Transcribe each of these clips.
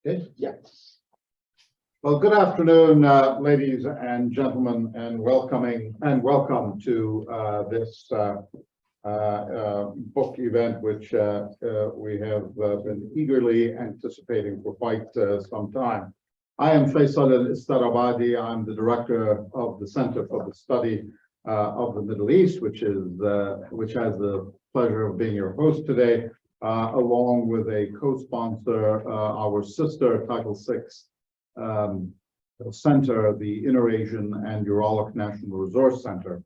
Okay. Yes. Well, good afternoon, ladies and gentlemen, and welcome to this book event, which we have been eagerly anticipating for quite some time. I am Faisal al-Istarabadi. I'm the director of the Center for the Study of the Middle East, which has the pleasure of being your host today, along with a co-sponsor, our sister Title VI Center, the Inter-Asian and Uralic National Resource Center.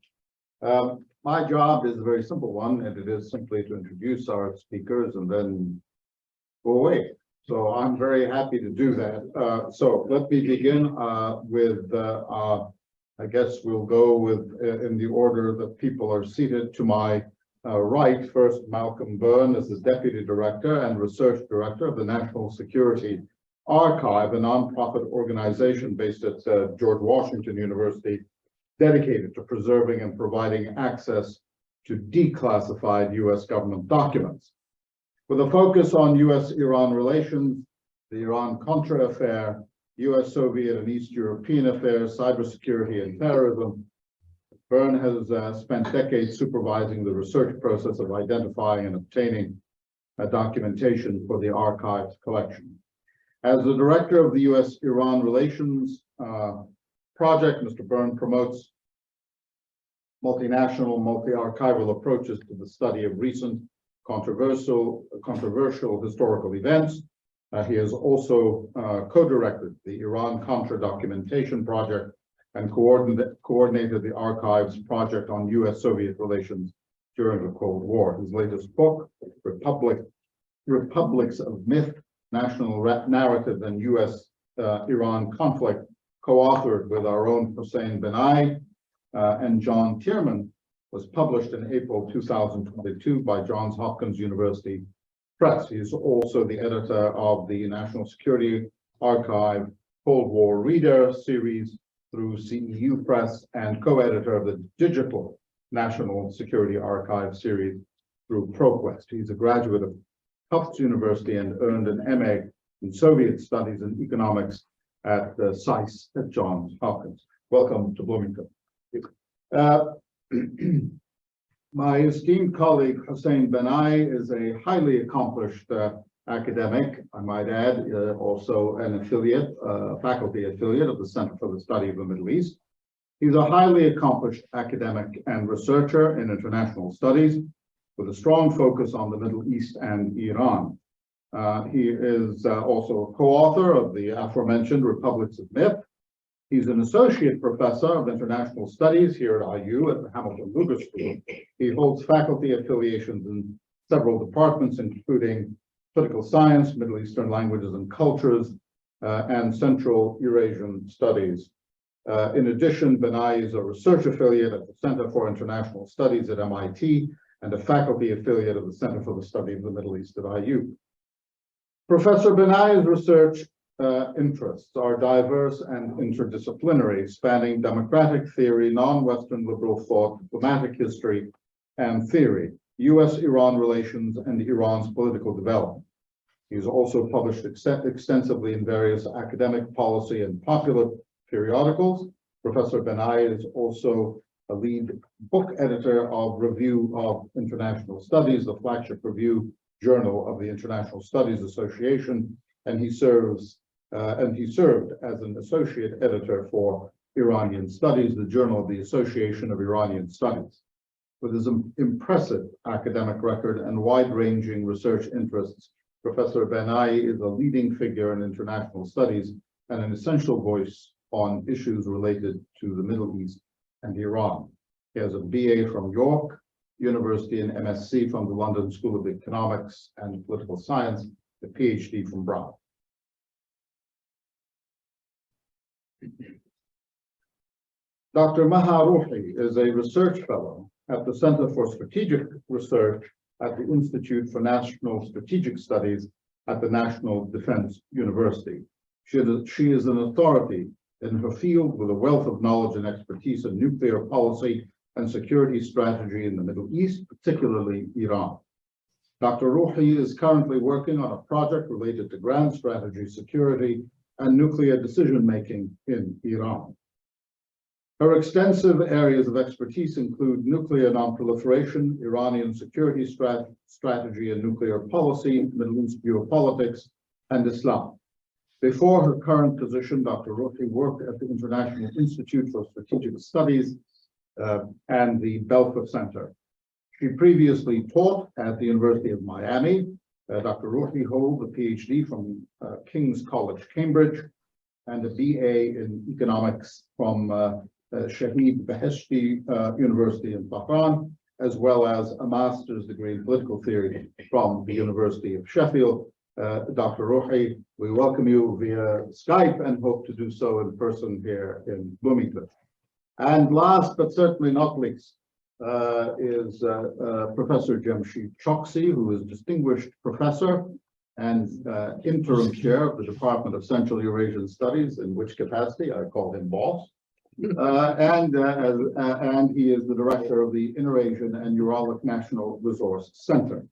My job is a very simple one, and it is simply to introduce our speakers and then go away. So I'm very happy to do that. So let me begin with, I guess we'll go with in the order that people are seated. To my right, first, Malcolm Byrne is the Deputy Director and Research Director of the National Security Archive, a nonprofit organization based at George Washington University, dedicated to preserving and providing access to declassified U.S. government documents. With a focus on U.S.-Iran relations, the Iran-Contra affair, U.S.-Soviet and East European affairs, cybersecurity, and terrorism, Byrne has spent decades supervising the research process of identifying and obtaining documentation for the archive's collection. As the director of the U.S.-Iran relations project, Mr. Byrne promotes multinational, multi-archival approaches to the study of recent controversial historical events. He has also co-directed the Iran-Contra documentation project and coordinated the archive's project on U.S.-Soviet relations during the Cold War. His latest book, Republics of Myth, National Narrative and U.S.-Iran Conflict, co-authored with our own Hossein Benai and John Tierman, was published in April 2022 by Johns Hopkins University Press. He is also the editor of the National Security Archive Cold War Reader series through CEU Press and co-editor of the Digital National Security Archive series through ProQuest. He's a graduate of Tufts University and earned an MA in Soviet Studies and Economics at the SAIS at Johns Hopkins. Welcome to Bloomington. My esteemed colleague Hossein Benai is a highly accomplished academic, I might add, also an affiliate, faculty affiliate of the Center for the Study of the Middle East. He's a highly accomplished academic and researcher in international studies with a strong focus on the Middle East and Iran. He is also a co-author of the aforementioned Republics of Myth. He's an associate professor of international studies here at IU at the Hamilton Lugar School. He holds faculty affiliations in several departments, including political science, Middle Eastern languages and cultures, and Central Eurasian studies. In addition, Benai is a research affiliate at the Center for International Studies at MIT and a faculty affiliate of the Center for the Study of the Middle East at IU. Professor Benai's research interests are diverse and interdisciplinary, spanning democratic theory, non-Western liberal thought, diplomatic history and theory, U.S.-Iran relations, and Iran's political development. He's also published extensively in various academic, policy, and popular periodicals. Professor Benai is also a lead book editor of Review of International Studies, the flagship review journal of the International Studies Association, and he served as an associate editor for Iranian Studies, the journal of the Association of Iranian Studies. With his impressive academic record and wide-ranging research interests, Professor Benai is a leading figure in international studies and an essential voice on issues related to the Middle East and Iran. He has a BA from York University and MSc from the London School of Economics and Political Science, a PhD from Brown. Dr. Maha Ruhi is a research fellow at the Center for Strategic Research at the Institute for National Strategic Studies at the National Defense University. She is an authority in her field with a wealth of knowledge and expertise in nuclear policy and security strategy in the Middle East, particularly Iran. Dr. Ruhi is currently working on a project related to grand strategy, security, and nuclear decision-making in Iran. Her extensive areas of expertise include nuclear nonproliferation, Iranian security strategy and nuclear policy, Middle East geopolitics, and Islam. Before her current position, Dr. Ruhi worked at the International Institute for Strategic Studies and the Belfer Center. She previously taught at the University of Miami. Dr. Ruhi holds a PhD from King's College, Cambridge, and a BA in economics from Shahid Beheshti University in Tehran, as well as a master's degree in political theory from the University of Sheffield. Dr. Ruhi, we welcome you via Skype and hope to do so in person here in Bloomington. And last but certainly not least is Professor Jamshid Choksi, who is Distinguished Professor and Interim Chair of the Department of Central Eurasian Studies, in which capacity I call him boss. And he is the Director of the Inter-Asian and Uralic National Resource Center.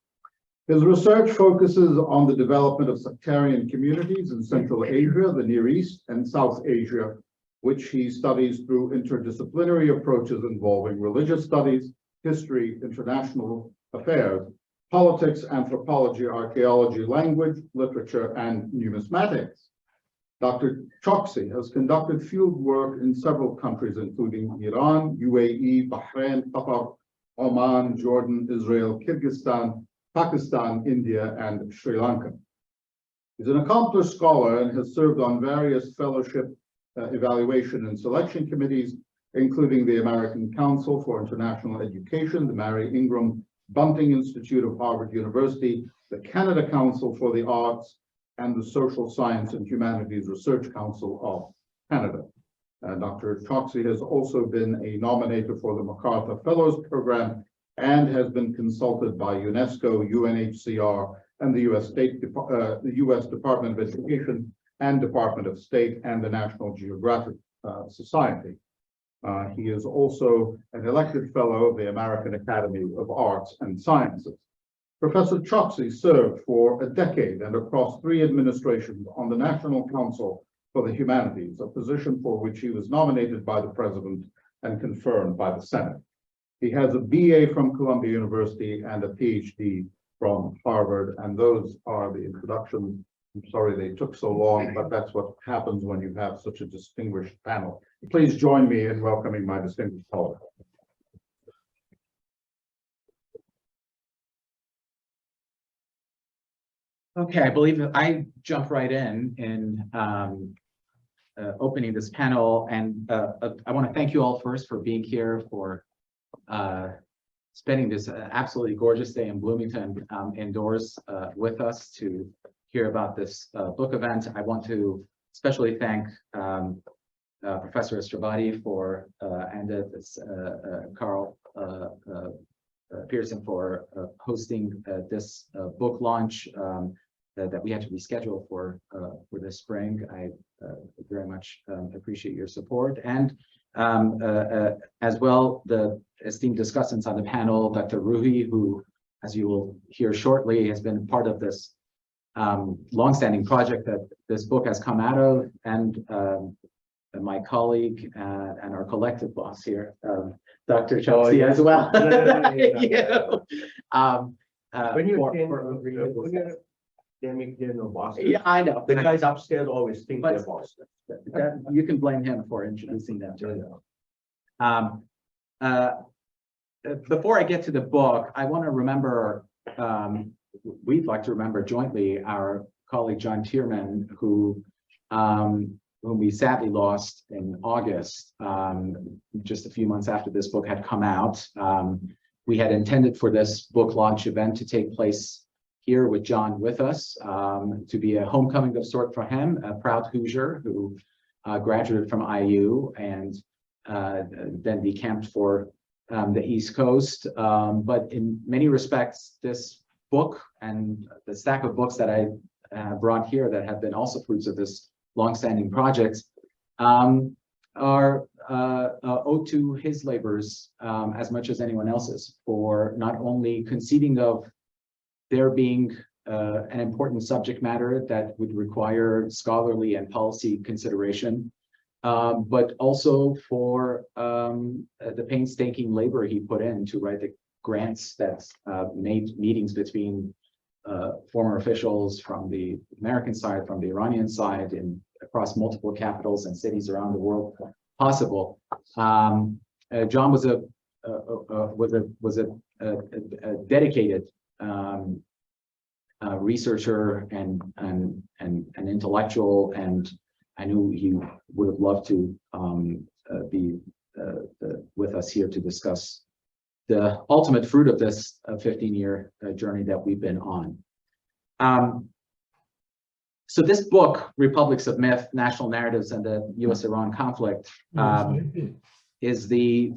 His research focuses on the development of sectarian communities in Central Asia, the Near East, and South Asia, which he studies through interdisciplinary approaches involving religious studies, history, international affairs, politics, anthropology, archaeology, language, literature, and numismatics. Dr. Choksi has conducted field work in several countries, including Iran, UAE, Bahrain, Qatar, Oman, Jordan, Israel, Kyrgyzstan, Pakistan, India, and Sri Lanka. He's an accomplished scholar and has served on various fellowship, evaluation, and selection committees, including the American Council for International Education, the Mary Ingram Bunting Institute of Harvard University, the Canada Council for the Arts, and the Social Science and Humanities Research Council of Canada. Dr. Choksi has also been a nominator for the MacArthur Fellows Program and has been consulted by UNESCO, UNHCR, and the U.S. Department of Education and Department of State and the National Geographic Society. He is also an elected fellow of the American Academy of Arts and Sciences. Professor Choksi served for a decade and across 3 administrations on the National Council for the Humanities, a position for which he was nominated by the President and confirmed by the Senate. He has a BA from Columbia University and a PhD from Harvard, and those are the introductions. I'm sorry they took so long, but that's what happens when you have such a distinguished panel. Please join me in welcoming my distinguished colleagues. Okay, I believe that I jump right in opening this panel, and I want to thank you all first for being here, for spending this absolutely gorgeous day in Bloomington indoors with us to hear about this book event. I want to especially thank Professor Estravati for and Carl Pearson for hosting this book launch that we had to reschedule for this spring. I very much appreciate your support, and as well the esteemed discussants on the panel, Dr. Ruhi, who, as you will hear shortly, has been part of this longstanding project that this book has come out of, and my colleague and our collective boss here, Dr. Choksi, as well. Thank you. When you're they're no boss. Yeah, I know. The guys upstairs always think But- they're boss. You can blame him for introducing them to before I get to the book, I want to remember, we'd like to remember jointly our colleague John Tierman, whom we sadly lost in August, just a few months after this book had come out. We had intended for this book launch event to take place here with John with us, to be a homecoming of sort for him, a proud Hoosier who graduated from IU and then decamped for the East Coast. But in many respects, this book and the stack of books that I brought here that have been also fruits of this longstanding project are owed to his labors as much as anyone else's, for not only conceiving of there being an important subject matter that would require scholarly and policy consideration, but also for the painstaking labor he put in to write the grants that made meetings between former officials from the American side, from the Iranian side, and across multiple capitals and cities around the world possible. John was a dedicated researcher and intellectual, and I knew he would have loved to be with us here to discuss the ultimate fruit of this 15-year journey that we've been on. So this book, Republics of Myth, National Narratives and the U.S.-Iran Conflict, is the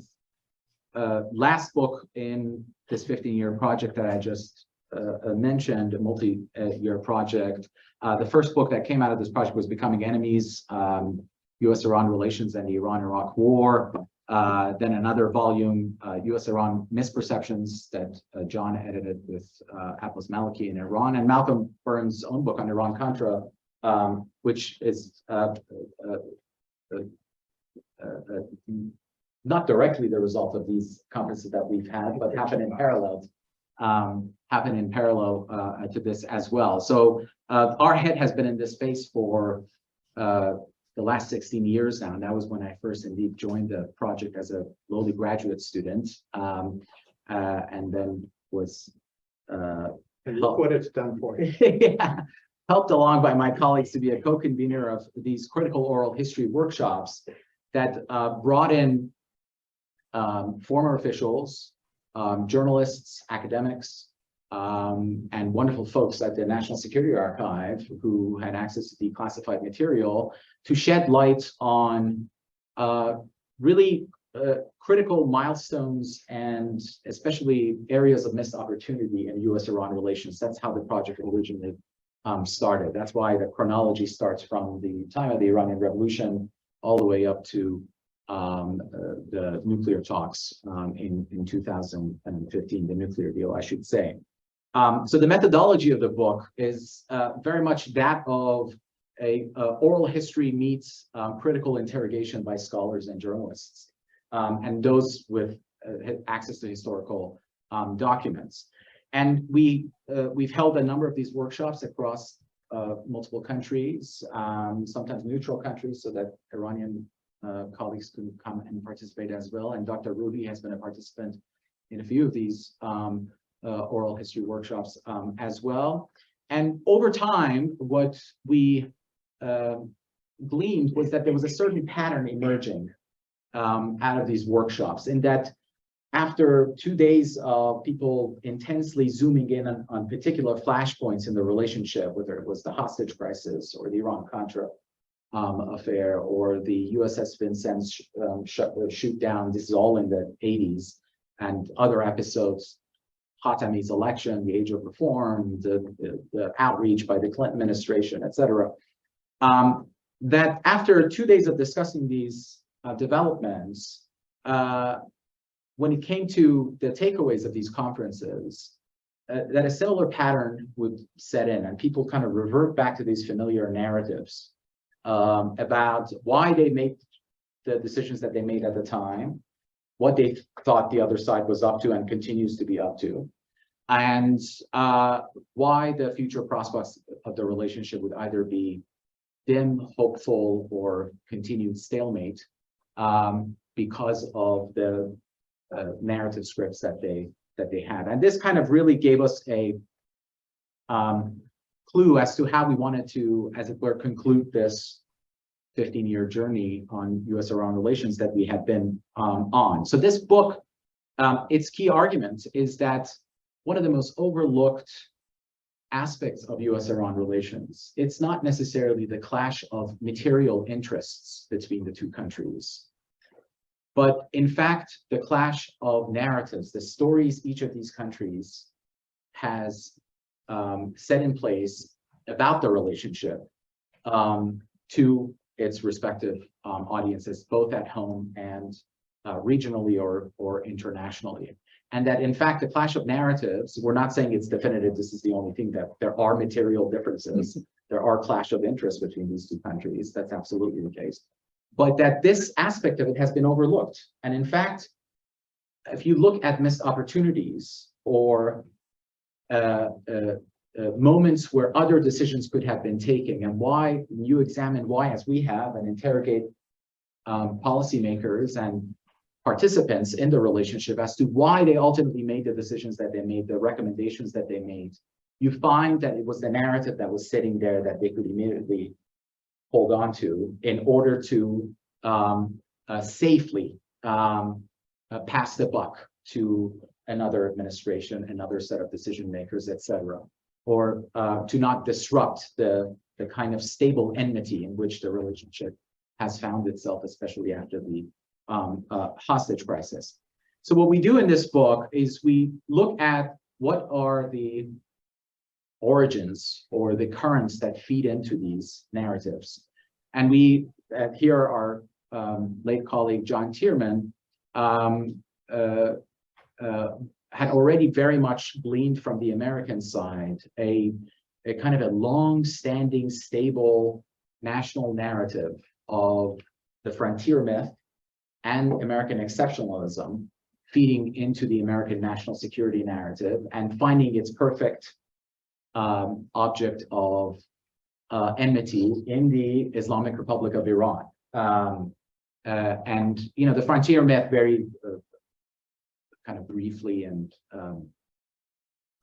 last book in this 15-year project that I just mentioned, a multi-year project. The first book that came out of this project was Becoming Enemies, U.S.-Iran Relations and the Iran-Iraq War. Then another volume, U.S.-Iran Misperceptions, that John edited with Apos Maliki in Iran, and Malcolm Burns' own book on Iran-Contra, which is not directly the result of these conferences that we've had, but happen in parallel to this as well. So our head has been in this space for the last 16 years now, and that was when I first indeed joined the project as a lowly graduate student, and then was And look what it's done for you. yeah, helped along by my colleagues to be a co-convener of these critical oral history workshops that brought in former officials, journalists, academics, and wonderful folks at the National Security Archive who had access to declassified material to shed light on really critical milestones and especially areas of missed opportunity in U.S.-Iran relations. That's how the project originally started. That's why the chronology starts from the time of the Iranian Revolution all the way up to the nuclear talks in 2015, the nuclear deal, I should say. So the methodology of the book is very much that of a oral history meets critical interrogation by scholars and journalists, and those with access to historical documents. And we've held a number of these workshops across multiple countries, sometimes neutral countries, so that Iranian colleagues can come and participate as well. And Dr. Ruhi has been a participant in a few of these oral history workshops as well. And over time, what we gleaned was that there was a certain pattern emerging out of these workshops, in that after 2 days of people intensely zooming in on particular flashpoints in the relationship, whether it was the hostage crisis or the Iran-Contra affair or the USS Vincennes shoot down, this is all in the 80s, and other episodes, Khatami's election, the age of reform, the outreach by the Clinton administration, et cetera, that after 2 days of discussing these developments, when it came to the takeaways of these conferences, that a similar pattern would set in, and people kind of revert back to these familiar narratives about why they made the decisions that they made at the time, what they thought the other side was up to and continues to be up to, and why the future prospects of the relationship would either be dim, hopeful, or continued stalemate because of the narrative scripts that they had. And this kind of really gave us a clue as to how we wanted to, as it were, conclude this 15-year journey on U.S.-Iran relations that we had been on. So this book, its key argument is that one of the most overlooked aspects of U.S.-Iran relations, it's not necessarily the clash of material interests between the two countries, but in fact, the clash of narratives, the stories each of these countries has set in place about the relationship to its respective audiences, both at home and regionally or internationally. And that in fact, the clash of narratives, we're not saying it's definitive, this is the only thing, that there are material differences. There are clash of interests between these two countries. That's absolutely the case. But that this aspect of it has been overlooked. And in fact, if you look at missed opportunities or moments where other decisions could have been taken, and why you examine why, as we have, and interrogate policymakers and participants in the relationship as to why they ultimately made the decisions that they made, the recommendations that they made, you find that it was the narrative that was sitting there that they could immediately hold on to in order to safely pass the buck to another administration, another set of decision makers, etc., or to not disrupt the kind of stable enmity in which the relationship has found itself, especially after the hostage crisis. So what we do in this book is we look at what are the origins or the currents that feed into these narratives. And we, here our late colleague John Tierman had already very much gleaned from the American side a kind of a long-standing, stable national narrative of the frontier myth and American exceptionalism feeding into the American national security narrative and finding its perfect object of enmity in the Islamic Republic of Iran. And, you know, the frontier myth, very kind of briefly and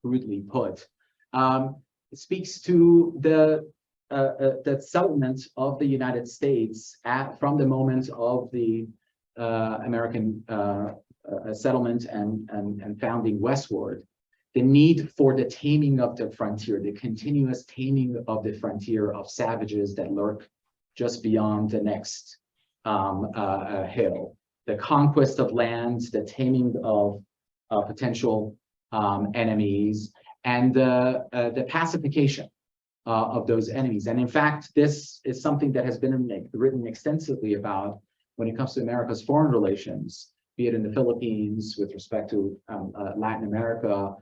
crudely put, speaks to the settlement of the United States from the moment of the American settlement and founding westward, the need for the taming of the frontier, the continuous taming of the frontier of savages that lurk just beyond the next hill, the conquest of lands, the taming of potential enemies, and the pacification of those enemies. And in fact, this is something that has been written extensively about when it comes to America's foreign relations, be it in the Philippines, with respect to Latin America.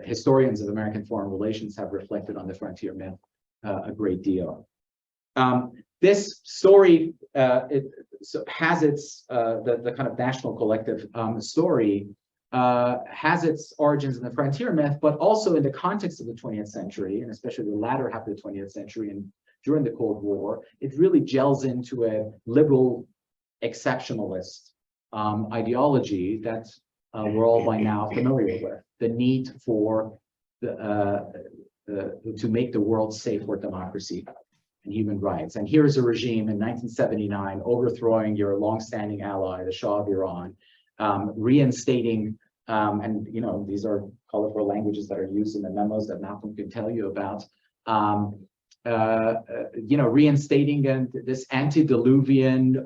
Historians of American foreign relations have reflected on the frontier myth a great deal. This story has its, the kind of national collective story has its origins in the frontier myth, but also in the context of the 20th century, and especially the latter half of the 20th century and during the Cold War. It really gels into a liberal exceptionalist ideology that we're all by now familiar with, the need for to make the world safe for democracy and human rights. And here's a regime in 1979 overthrowing your longstanding ally, the Shah of Iran, reinstating, and you know, these are colorful languages that are used in the memos that Malcolm can tell you about, you know, reinstating this antediluvian,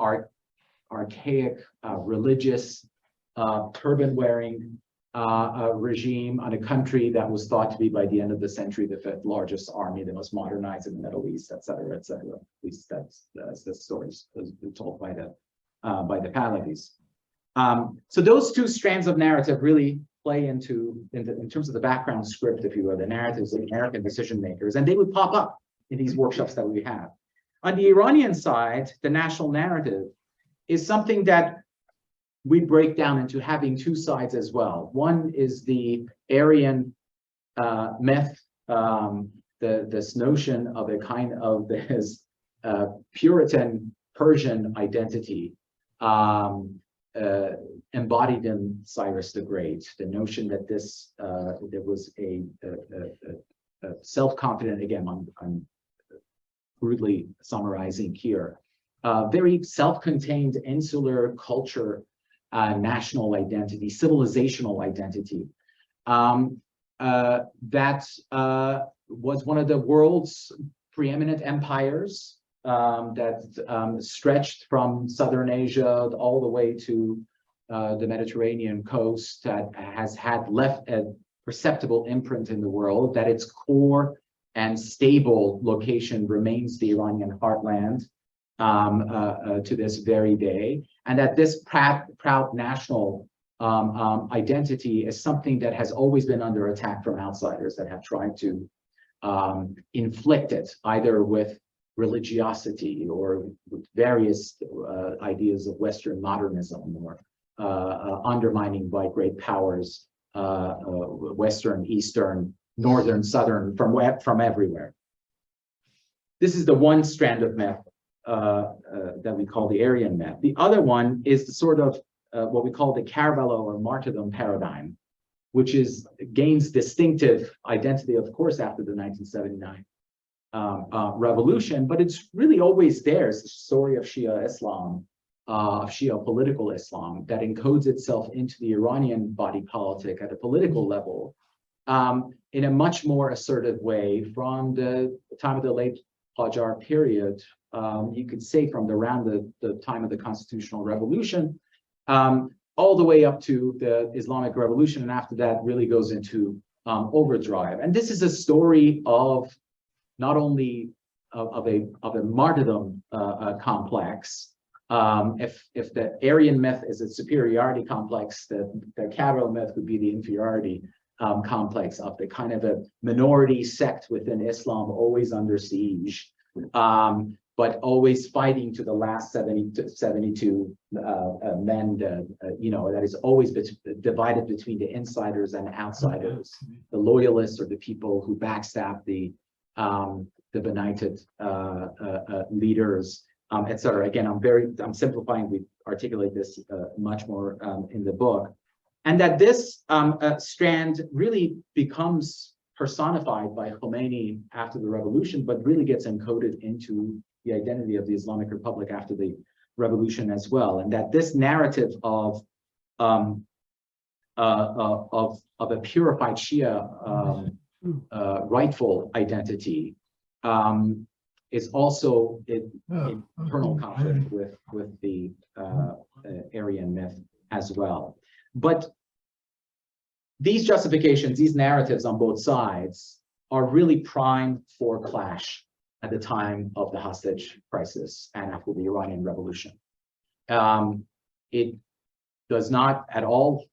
archaic, religious, turban-wearing regime on a country that was thought to be, by the end of the century, the fifth largest army, the most modernized in the Middle East, et cetera, et cetera. At least that's the stories told by the Pahlavis. So those two strands of narrative really play in terms of the background script, if you will, the narratives of American decision makers, and they would pop up in these workshops that we have. On the Iranian side, the national narrative is something that we break down into having two sides as well. One is the Aryan myth, this notion of a kind of this Puritan Persian identity embodied in Cyrus the Great. The notion that this there was a self-confident, again, I'm crudely summarizing here, very self-contained insular culture, national identity, civilizational identity, that was one of the world's preeminent empires that stretched from Southern Asia all the way to the Mediterranean coast, that has left a perceptible imprint in the world, that its core and stable location remains the Iranian heartland to this very day, and that this proud national identity as something that has always been under attack from outsiders that have tried to inflict it, either with religiosity or with various ideas of Western modernism, or undermining by great powers, Western, Eastern, Northern, Southern, from everywhere. This is the one strand of myth that we call the Aryan myth. The other one is the sort of what we call the Karbala or martyrdom paradigm, which gains distinctive identity, of course, after the 1979 revolution, but it's really always there. It's the story of Shia Islam, of Shia political Islam, that encodes itself into the Iranian body politic at a political level in a much more assertive way from the time of the late Qajar period. You could say from around the time of the constitutional revolution, all the way up to the Islamic Revolution, and after that really goes into overdrive. And this is a story of not only of a martyrdom complex. If the Aryan myth is a superiority complex, the Karbala myth would be the inferiority complex of the kind of a minority sect within Islam, always under siege, but always fighting to the last 72 men, that is always divided between the insiders and outsiders, the loyalists or the people who backstab the benighted leaders, etc. Again, I'm simplifying. We articulate this much more in the book, and that this strand really becomes personified by Khomeini after the revolution, but really gets encoded into the identity of the Islamic Republic after the revolution as well, and that this narrative of a purified Shia rightful identity is also in internal conflict with the Aryan myth as well. But these justifications, these narratives on both sides are really primed for clash at the time of the hostage crisis and after the Iranian Revolution. It does not at all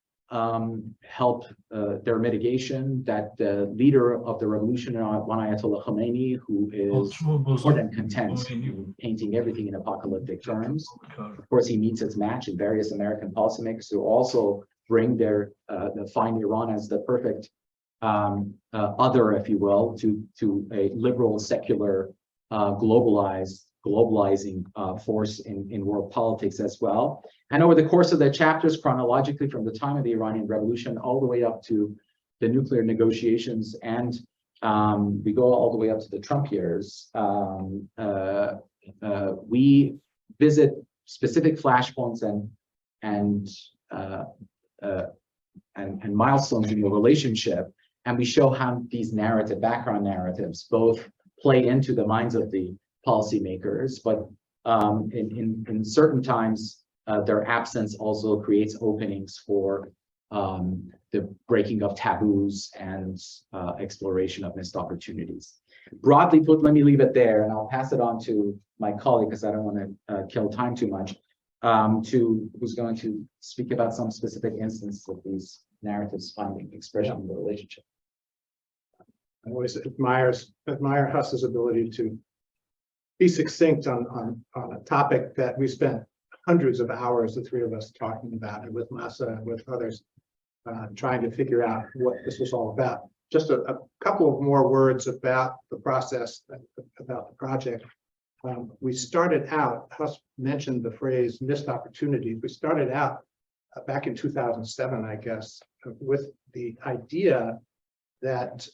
help their mitigation that the leader of the revolution, Ayatollah Khomeini, who is more than content painting everything in apocalyptic terms. Of course, he meets its match in various American policymakers who also bring find Iran as the perfect other, if you will, to a liberal, secular, globalizing force in world politics as well. And over the course of the chapters, chronologically from the time of the Iranian Revolution all the way up to the nuclear negotiations, and we go all the way up to the Trump years, we visit specific flashpoints and milestones in the relationship, and we show how these background narratives both play into the minds of the policymakers, but in certain times, their absence also creates openings for the breaking of taboos and exploration of missed opportunities. Broadly put, let me leave it there, and I'll pass it on to my colleague because I don't want to kill time too much, who's going to speak about some specific instances of these narratives finding expression in the relationship. I always admire Huss's ability to be succinct on a topic that we spent hundreds of hours, the three of us, talking about it with Masa and with others, trying to figure out what this was all about. Just a couple of more words about the process, about the project. We started out, Huss mentioned the phrase missed opportunities. We started out back in 2007, I guess, with the idea that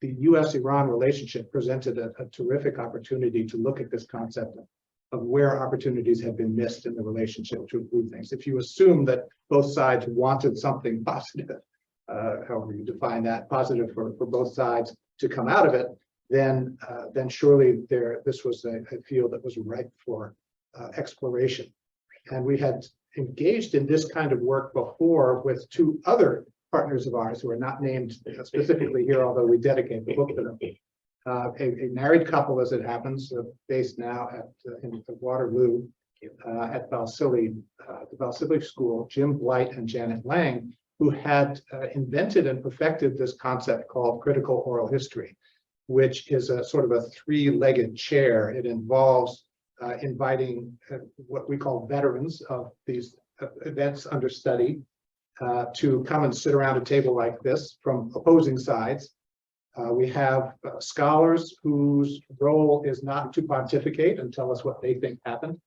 the U.S.-Iran relationship presented a terrific opportunity to look at this concept of where opportunities have been missed in the relationship to improve things. If you assume that both sides wanted something positive, however you define that, positive for both sides to come out of it, then surely this was a field that was ripe for exploration. And we had engaged in this kind of work before with two other partners of ours who are not named specifically here, although we dedicate the book to them. A married couple, as it happens, based now in Waterloo, at the Valsilli School, Jim Blight and Janet Lang, who had invented and perfected this concept called critical oral history, which is a sort of a three-legged chair. It involves inviting what we call veterans of these events under study to come and sit around a table like this from opposing sides. We have scholars whose role is not to pontificate and tell us what they think happened,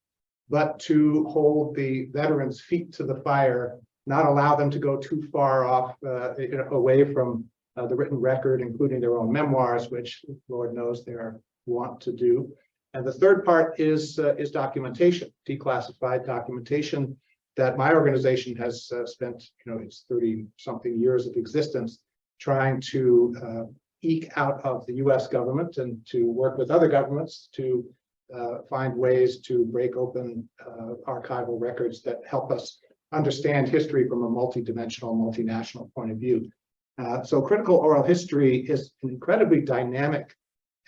but to hold the veterans' feet to the fire, not allow them to go too far off away from the written record, including their own memoirs, which Lord knows they are wont to do. And the third part is documentation, declassified documentation that my organization has spent, its 30-something years of existence trying to eke out of the U.S. government and to work with other governments to find ways to break open archival records that help us understand history from a multidimensional, multinational point of view. So critical oral history is an incredibly dynamic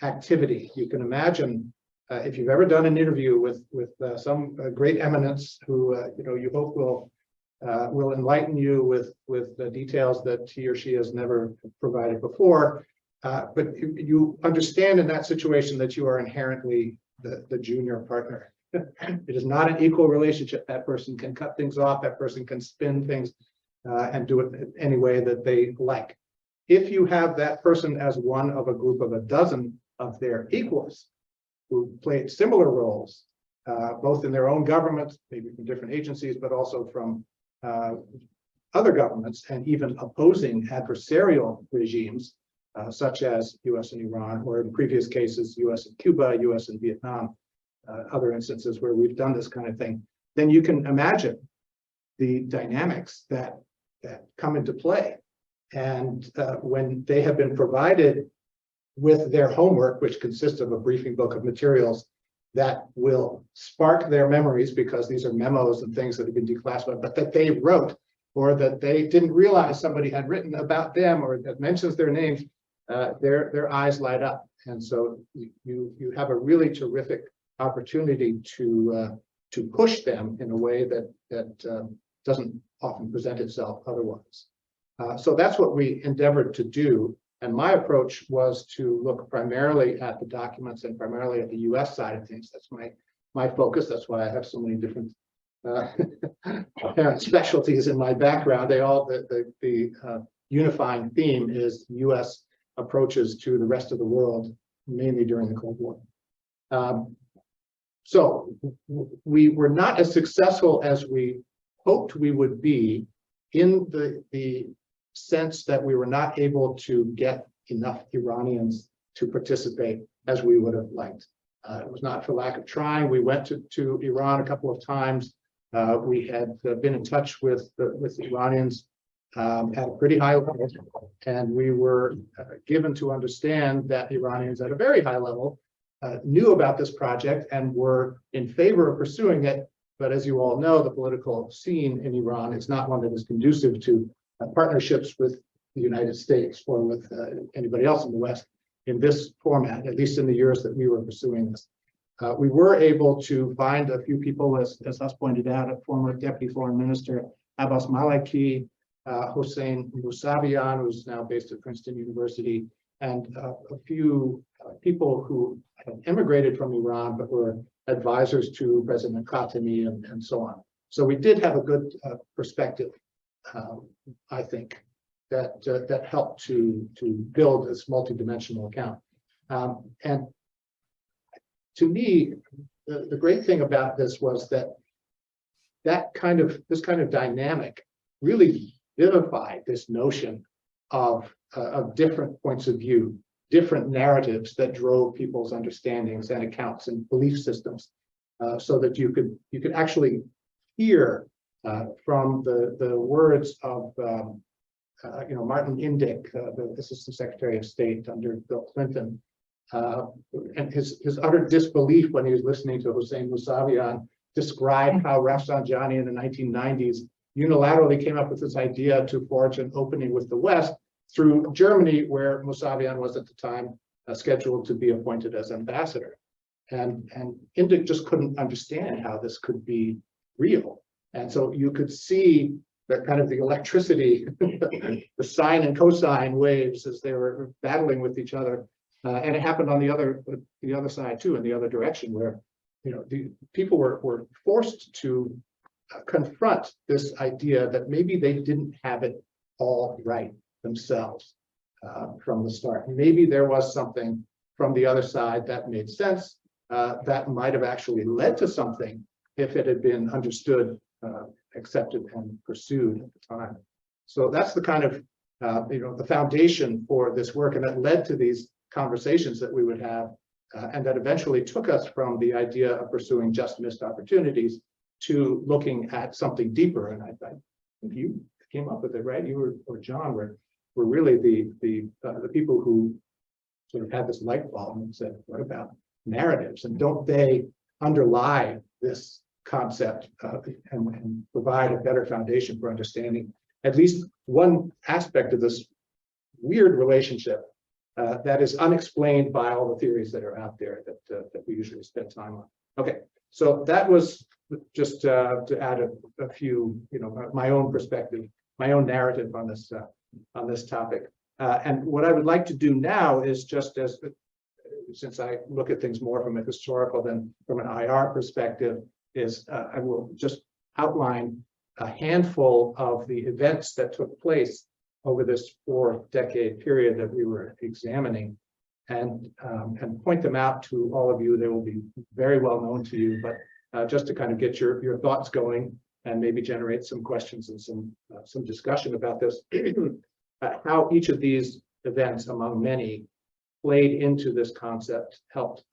activity. You can imagine if you've ever done an interview with some great eminence who you hope will enlighten you with the details that he or she has never provided before, but you understand in that situation that you are inherently the junior partner. It is not an equal relationship. That person can cut things off. That person can spin things and do it any way that they like. If you have that person as one of a group of a dozen of their equals who played similar roles, both in their own governments, maybe from different agencies, but also from other governments, and even opposing adversarial regimes, such as U.S. and Iran, or in previous cases, U.S. and Cuba, U.S. and Vietnam, other instances where we've done this kind of thing, then you can imagine the dynamics that come into play. And when they have been provided with their homework, which consists of a briefing book of materials that will spark their memories, because these are memos and things that have been declassified, but that they wrote, or that they didn't realize somebody had written about them, or that mentions their names, their eyes light up. And so you have a really terrific opportunity to push them in a way that doesn't often present itself otherwise. So that's what we endeavored to do. And my approach was to look primarily at the documents and primarily at the U.S. side of things. That's my focus. That's why I have so many different specialties in my background. They all, the unifying theme is U.S. approaches to the rest of the world, mainly during the Cold War. So we were not as successful as we hoped we would be, in the sense that we were not able to get enough Iranians to participate as we would have liked. It was not for lack of trying. We went to Iran a couple of times. We had been in touch with the Iranians at a pretty high level, and we were given to understand that Iranians at a very high level knew about this project and were in favor of pursuing it. But as you all know, the political scene in Iran is not one that is conducive to partnerships with the United States or with anybody else in the West in this format, at least in the years that we were pursuing this. We were able to find a few people, as us pointed out, a former Deputy Foreign Minister, Abbas Maliki, Hossein Mousavian, who's now based at Princeton University, and a few people who had immigrated from Iran but were advisors to President Khatami and so on. So we did have a good perspective, I think, that helped to build this multidimensional account. And to me, the great thing about this was that this kind of dynamic really vivified this notion of different points of view, different narratives that drove people's understandings and accounts and belief systems, so that you could actually hear from the words of Martin Indyk, the Assistant Secretary of State under Bill Clinton, and his utter disbelief when he was listening to Hossein Mousavian describe how Rafsanjani in the 1990s unilaterally came up with this idea to forge an opening with the West through Germany, where Mousavian was at the time scheduled to be appointed as ambassador. And India just couldn't understand how this could be real. And so you could see that kind of the electricity, the sine and cosine waves as they were battling with each other. And it happened on the other side too, in the other direction, where the people were forced to confront this idea that maybe they didn't have it all right themselves from the start. Maybe there was something from the other side that made sense, that might have actually led to something if it had been understood, accepted, and pursued at the time. So that's the kind of the foundation for this work, and that led to these conversations that we would have, and that eventually took us from the idea of pursuing just missed opportunities to looking at something deeper. And I think you came up with it, right? You or John were really the people who sort of had this light bulb and said, what about narratives, and don't they underlie this concept and provide a better foundation for understanding at least one aspect of this weird relationship that is unexplained by all the theories that are out there that we usually spend time on. Okay, so that was just to add a few, my own perspective, my own narrative on this topic. And what I would like to do now is, just as since I look at things more from a historical than from an IR perspective, is I will just outline a handful of the events that took place over this 4-decade period that we were examining, and point them out to all of you. They will be very well known to you, but just to kind of get your thoughts going and maybe generate some questions and some discussion about this, how each of these events, among many, played into this concept, helped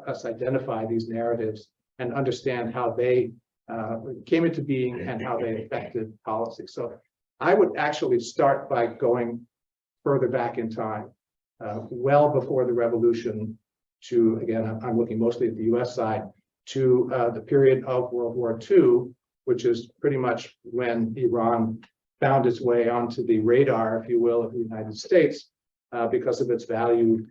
us identify these narratives and understand how they came into being and how they affected policy. So I would actually start by going further back in time, well before the revolution, to, again, I'm looking mostly at the US side, to the period of World War II, which is pretty much when Iran found its way onto the radar, if you will, of the United States, because of its value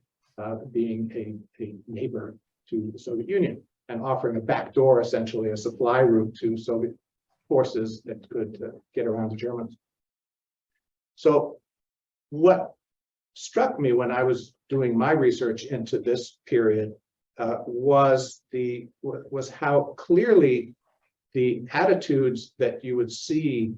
being a neighbor to the Soviet Union and offering a backdoor, essentially a supply route to Soviet forces that could get around the Germans. So what struck me when I was doing my research into this period was how clearly the attitudes that you would see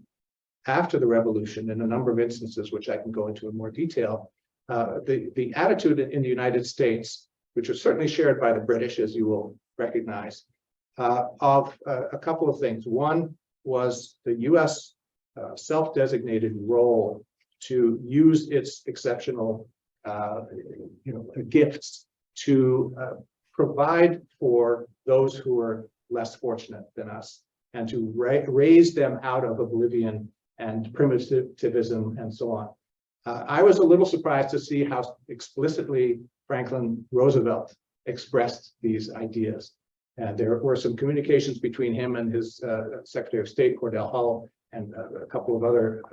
after the revolution, in a number of instances, which I can go into in more detail, the attitude in the United States, which was certainly shared by the British, as you will recognize, of a couple of things. One was the US self-designated role to use its exceptional gifts to provide for those who are less fortunate than us, and to raise them out of oblivion and primitivism and so on. I was a little surprised to see how explicitly Franklin Roosevelt expressed these ideas. And there were some communications between him and his Secretary of State, Cordell Hull, and a couple of other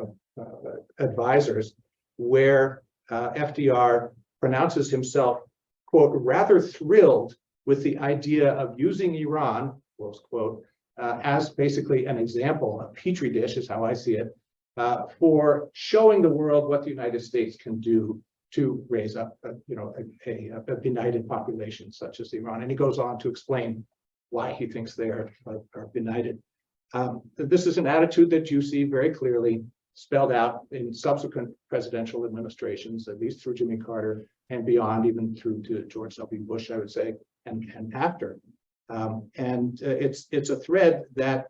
advisors, where FDR pronounces himself, quote, rather thrilled with the idea of using Iran, close quote, as basically an example, a petri dish is how I see it, for showing the world what the United States can do to raise up a benighted population such as Iran. And he goes on to explain why he thinks they are benighted. This is an attitude that you see very clearly spelled out in subsequent presidential administrations, at least through Jimmy Carter and beyond, even through to George W. Bush, I would say, and after. And it's a thread that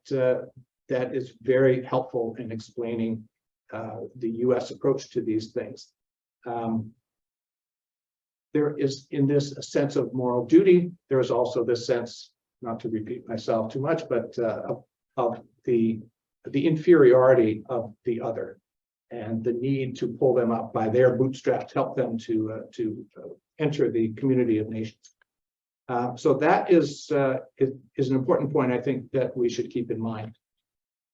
is very helpful in explaining the US approach to these things. There is in this a sense of moral duty. There is also this sense, not to repeat myself too much, but of the inferiority of the other and the need to pull them up by their bootstraps, help them to enter the community of nations. So that is an important point, I think, that we should keep in mind.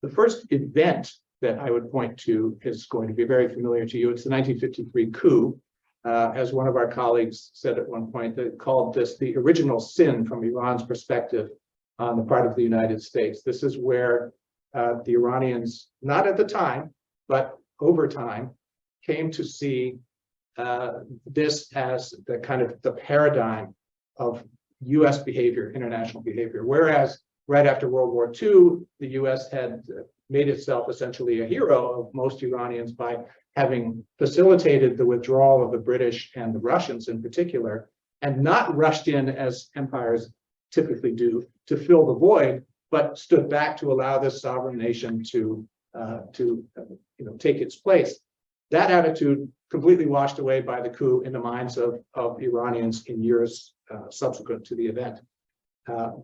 The first event that I would point to is going to be very familiar to you. It's the 1953 coup, as one of our colleagues said at one point, they called this the original sin from Iran's perspective on the part of the United States. This is where the Iranians, not at the time, but over time, came to see this as the kind of the paradigm of U.S. behavior, international behavior. Whereas right after World War II, the U.S. had made itself essentially a hero of most Iranians by having facilitated the withdrawal of the British and the Russians in particular, and not rushed in as empires typically do to fill the void, but stood back to allow this sovereign nation to take its place. That attitude completely washed away by the coup in the minds of Iranians in years subsequent to the event.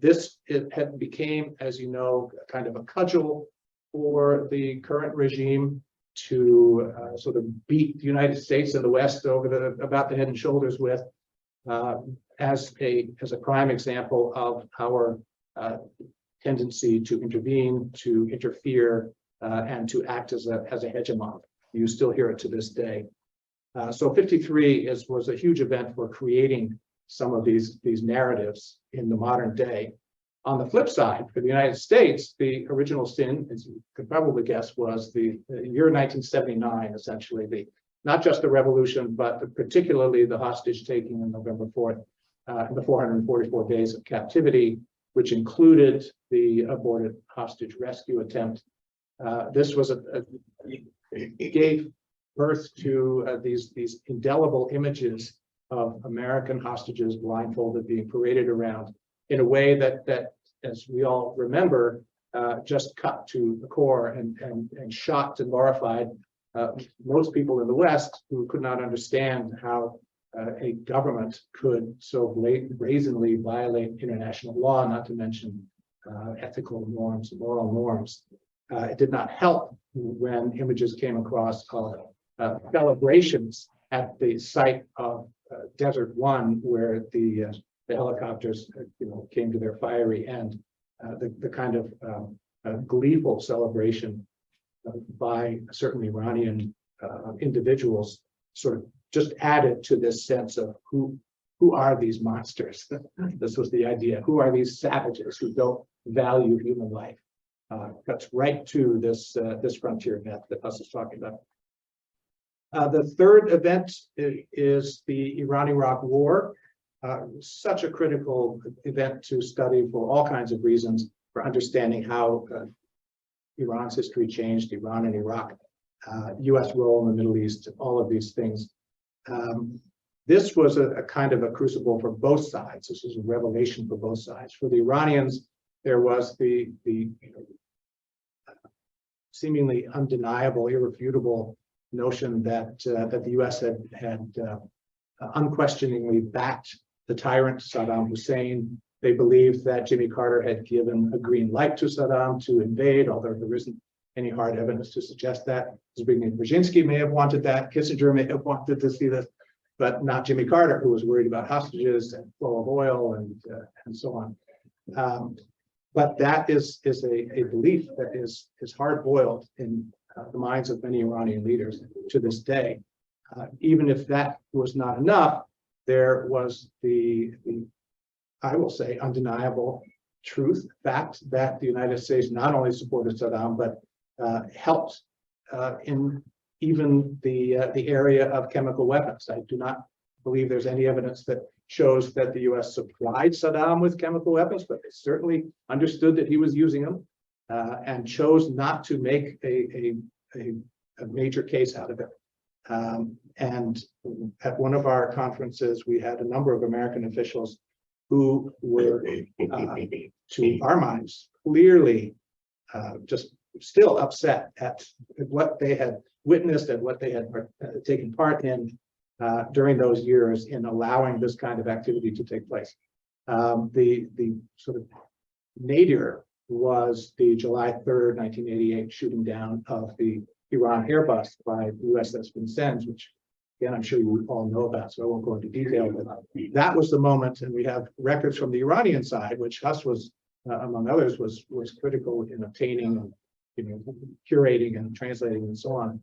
It had became, as you know, kind of a cudgel for the current regime to sort of beat the United States and the West about the head and shoulders with, as a prime example of our tendency to intervene, to interfere, and to act as a hegemon. You still hear it to this day. So 53 was a huge event for creating some of these narratives in the modern day. On the flip side, for the United States, the original sin, as you could probably guess, was the year 1979, essentially, not just the revolution, but particularly the hostage taking on November 4th, the 444 days of captivity, which included the aborted hostage rescue attempt. This was it gave birth to these indelible images of American hostages blindfolded being paraded around in a way that as we all remember, just cut to the core and shocked and horrified most people in the West who could not understand how a government could so brazenly violate international law, not to mention ethical norms, moral norms. It did not help when images came across of celebrations at the site of Desert One, where the helicopters came to their fiery end. The kind of gleeful celebration by certain Iranian individuals sort of just added to this sense of who are these monsters? This was the idea. Who are these savages who don't value human life? Cuts right to this frontier event that Huss is talking about. The third event is the Iran-Iraq War. Such a critical event to study for all kinds of reasons, for understanding how Iran's history changed, Iran and Iraq, U.S. role in the Middle East, all of these things. This was a kind of a crucible for both sides. This was a revelation for both sides. For the Iranians, there was the seemingly undeniable, irrefutable notion that the U.S. had unquestioningly backed the tyrant Saddam Hussein. They believed that Jimmy Carter had given a green light to Saddam to invade, although there isn't any hard evidence to suggest that. Zbigniew Brzezinski may have wanted that. Kissinger may have wanted to see this, but not Jimmy Carter, who was worried about hostages and flow of oil and so on. But that is a belief that is hard-boiled in the minds of many Iranian leaders to this day. Even if that was not enough, there was the I will say, undeniable fact that the United States not only supported Saddam, but helped in even the area of chemical weapons. I do not believe there's any evidence that shows that the U.S. supplied Saddam with chemical weapons, but they certainly understood that he was using them and chose not to make a major case out of it. And at one of our conferences, we had a number of American officials who were, to our minds, clearly just still upset at what they had witnessed and what they had taken part in during those years in allowing this kind of activity to take place. The sort of nadir was the July 3rd, 1988 shooting down of the Iran Airbus by the USS Vincennes, which again, I'm sure you all know about, so I won't go into detail. But that was the moment, and we have records from the Iranian side, which Huss was, among others, was critical in obtaining, and curating and translating and so on.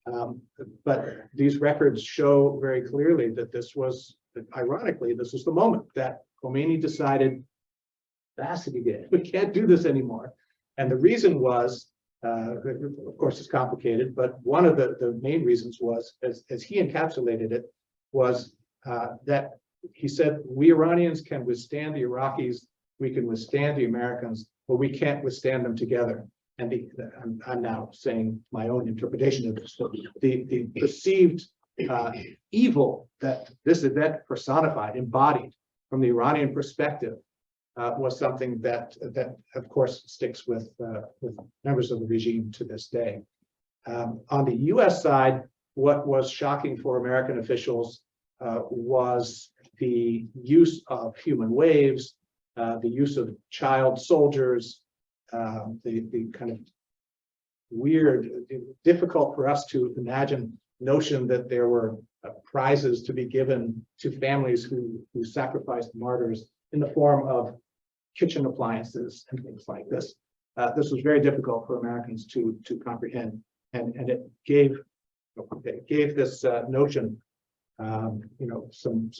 But these records show very clearly that this was, ironically, this was the moment that Khomeini decided, that's it, we can't do this anymore. And the reason was, of course, it's complicated, but one of the main reasons was, as he encapsulated it, was that he said, we Iranians can withstand the Iraqis, we can withstand the Americans, but we can't withstand them together. And I'm now saying my own interpretation of this. So the perceived evil that this event personified, embodied from the Iranian perspective, was something that of course sticks with members of the regime to this day. On the U.S. side, what was shocking for American officials was the use of human waves, the use of child soldiers, the kind of weird, difficult for us to imagine notion that there were prizes to be given to families who sacrificed martyrs in the form of kitchen appliances and things like this. This was very difficult for Americans to comprehend, and it gave this notion, some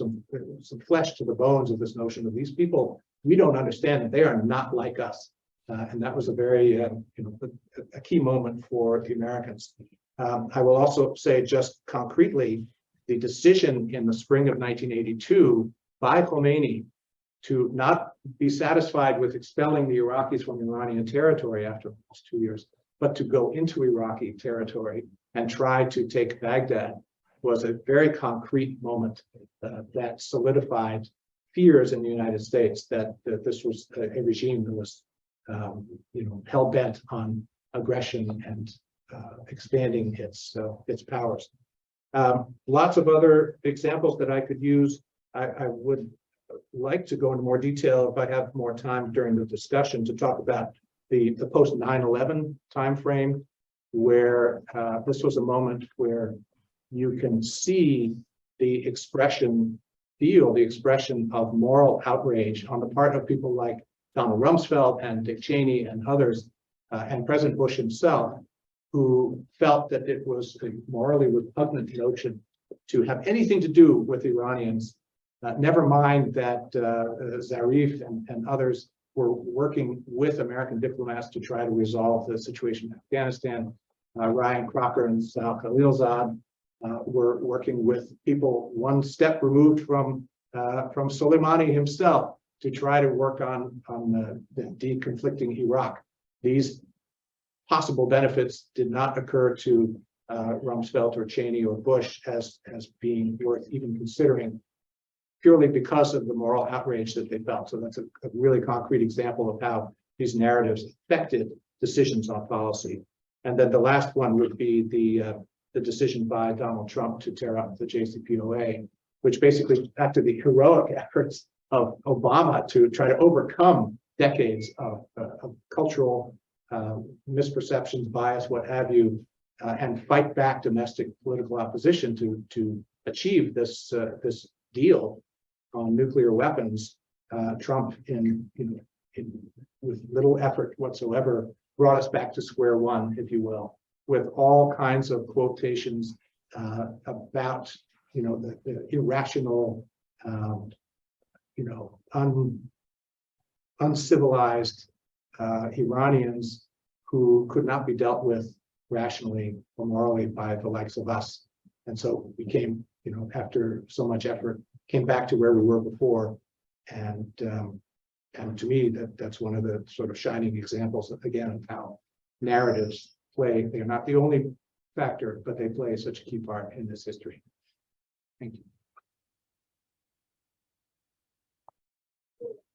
flesh to the bones of this notion of these people. We don't understand that they are not like us, and that was a very a key moment for the Americans. I will also say, just concretely, the decision in the spring of 1982 by Khomeini to not be satisfied with expelling the Iraqis from Iranian territory after almost 2 years, but to go into Iraqi territory and try to take Baghdad, was a very concrete moment that solidified fears in the United States that this was a regime that was hell-bent on aggression and expanding its powers. Lots of other examples that I could use. I would like to go into more detail if I have more time during the discussion to talk about the post 9/11 timeframe, where this was a moment where you can see the expression, feel the expression of moral outrage on the part of people like Donald Rumsfeld and Dick Cheney and others, and President Bush himself, who felt that it was a morally repugnant notion to have anything to do with Iranians. Never mind that Zarif and others were working with American diplomats to try to resolve the situation in Afghanistan. Ryan Crocker and Saad Khalilzad were working with people one step removed from Soleimani himself to try to work on the deconflicting Iraq. These possible benefits did not occur to Rumsfeld or Cheney or Bush as being worth even considering, purely because of the moral outrage that they felt. So that's a really concrete example of how these narratives affected decisions on policy. And then the last one would be the decision by Donald Trump to tear up the JCPOA, which basically, after the heroic efforts of Obama to try to overcome decades of cultural misperceptions, bias, what have you, and fight back domestic political opposition to achieve this deal on nuclear weapons, Trump, with little effort whatsoever, brought us back to square one, if you will, with all kinds of quotations about the irrational, uncivilized Iranians who could not be dealt with rationally or morally by the likes of us. And so we came, after so much effort, came back to where we were before. And to me, that's one of the sort of shining examples, again, of how narratives play. They're not the only factor, but they play such a key part in this history. Thank you.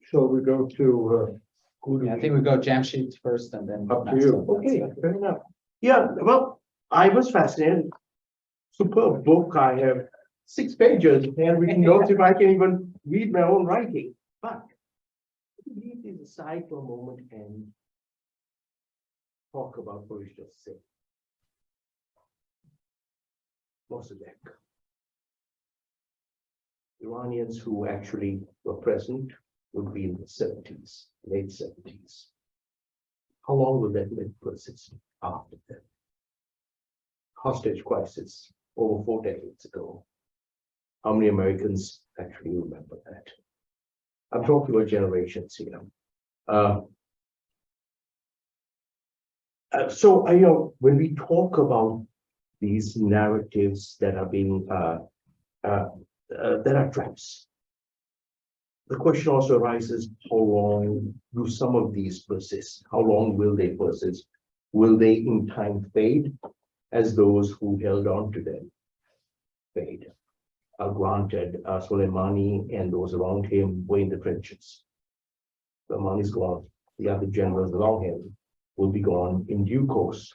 Shall we go to I think we go Jamshid first and then. Up to you. Okay, fair enough. Yeah, well, I was fascinated. Superb book. I have 6 pages and we can notes if I can even read my own writing. But leave this aside for a moment and talk about what we just said. Mossadegh. Iranians who actually were present would be in the 70s, late 70s. How long will that persist after that? hostage crisis over 4 decades ago. How many Americans actually remember that? I'm talking about generations here. So, when we talk about these narratives that are being, that are traps, the question also arises, how long do some of these persist? How long will they persist? Will they in time fade as those who held on to them fade? Granted, Soleimani and those around him were in the trenches. Soleimani's gone. The other generals around him will be gone in due course,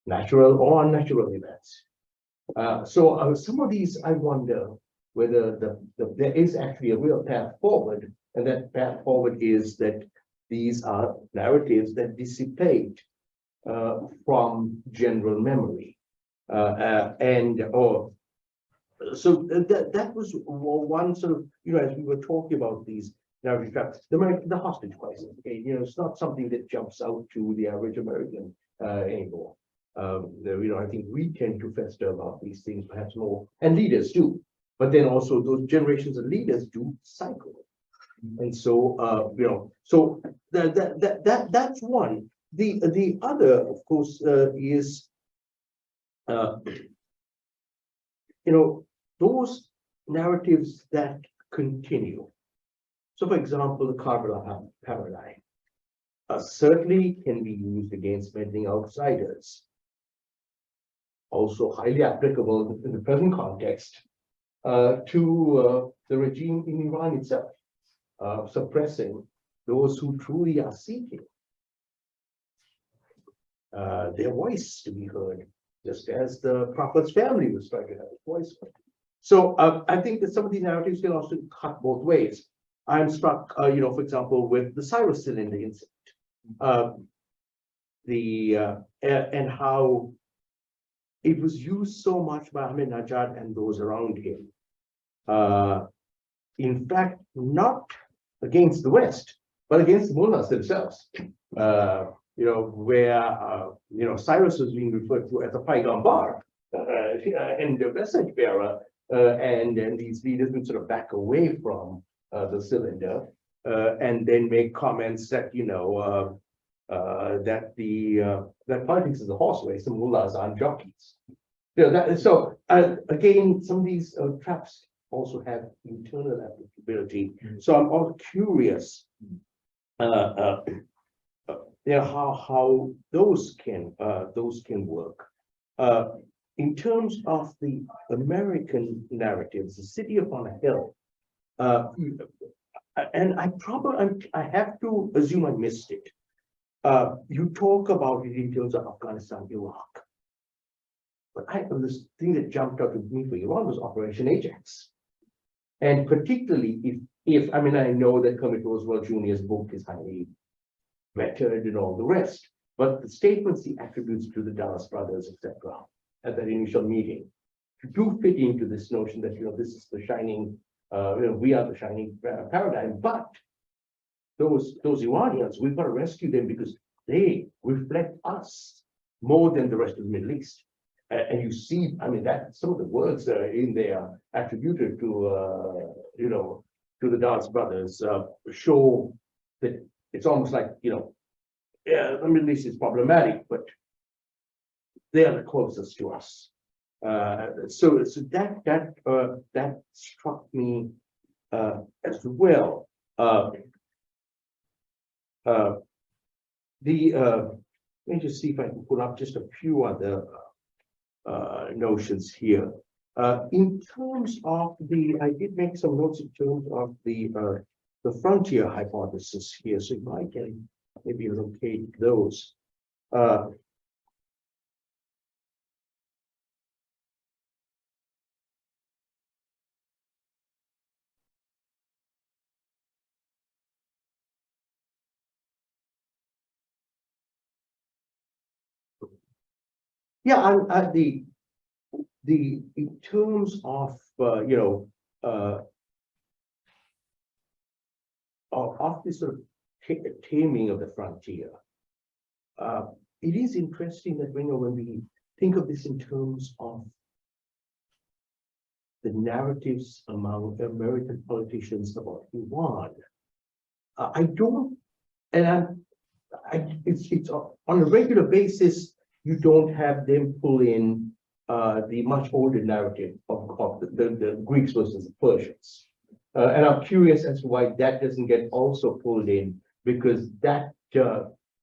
natural or unnatural events. So some of these, I wonder whether there is actually a real path forward, and that path forward is that these are narratives that dissipate from general memory, so that was one sort of, as we were talking about these narrative traps, the hostage crisis. Okay, it's not something that jumps out to the average American anymore. I think we tend to fester about these things perhaps more, and leaders do. But then also those generations of leaders do cycle, and so so that's one. The other, of course, is those narratives that continue. So, for example, the Karbala paradigm certainly can be used against meddling outsiders. Also highly applicable in the present context to the regime in Iran itself, suppressing those who truly are seeking their voice to be heard, just as the Prophet's family was trying to have a voice. So I think that some of these narratives can also cut both ways. I'm struck, for example, with the Cyrus cylinder incident, and how it was used so much by Ahmadinejad and those around him. In fact, not against the West, but against the mullahs themselves. Where Cyrus was being referred to as a Paigambar and the message bearer, and then these leaders would sort of back away from the cylinder and then make comments that that politics is a horse race, the mullahs aren't jockeys. So again, some of these traps also have internal applicability. So I'm all curious how those can work. In terms of the American narratives, the city upon a hill, and I have to assume I missed it. You talk about it in terms of Afghanistan, Iraq, but this thing that jumped out at me for Iran was Operation Ajax, and particularly if I know that Kermit Roosevelt Jr.'s book is highly vetted and all the rest, but the statements he attributes to the Dallas brothers, etc., at that initial meeting, do fit into this notion that this is the shining, we are the shining paradigm. But those Iranians, we've got to rescue them because they reflect us more than the rest of the Middle East. And you see, that some of the words that are in there attributed to the Dallas brothers show that it's almost like the Middle East is problematic, but they are the closest to us. So that struck me as well. Let me just see if I can pull up just a few other notions here. In terms of I did make some notes in terms of the frontier hypothesis here, so if I can maybe locate those. Yeah, in terms of of this sort of taming of the frontier, it is interesting that when we think of this in terms of the narratives among American politicians about Iran. I don't, and it's on a regular basis, you don't have them pull in the much older narrative of the Greeks versus the Persians. And I'm curious as to why that doesn't get also pulled in, because that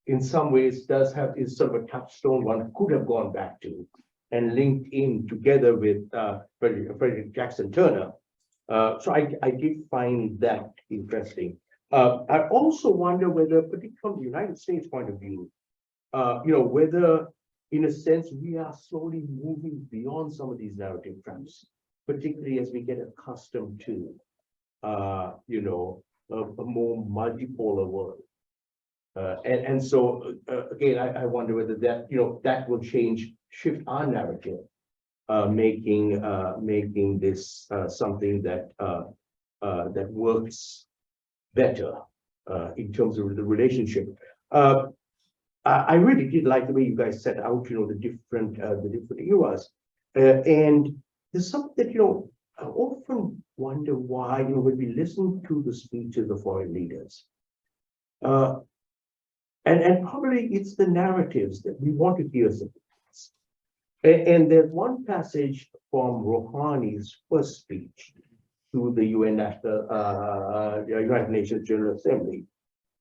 in some ways is sort of a touchstone one could have gone back to and linked in together with Frederick Jackson Turner. So I did find that interesting. I also wonder whether, particularly from the United States point of view, whether in a sense we are slowly moving beyond some of these narrative traps, particularly as we get accustomed to, a more multipolar world. And so again, I wonder whether that, that will shift our narrative, making this something that that works better in terms of the relationship. I really did like the way you guys set out, the different eras, and there's something that I often wonder why, when we listen to the speeches of foreign leaders, and probably it's the narratives that we want to hear. And there's one passage from Rouhani's first speech to the United Nations General Assembly.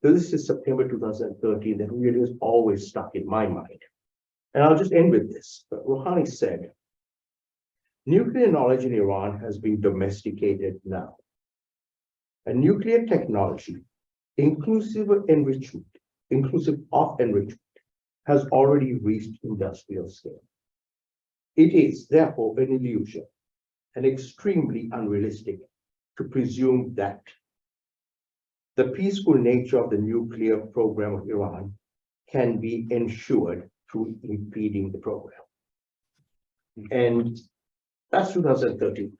So this is September 2013, that really is always stuck in my mind. And I'll just end with this. But Rouhani said, nuclear knowledge in Iran has been domesticated now. And nuclear technology, inclusive of enrichment, has already reached industrial scale. It is therefore an illusion and extremely unrealistic to presume that the peaceful nature of the nuclear program of Iran can be ensured through impeding the program. And that's 2013.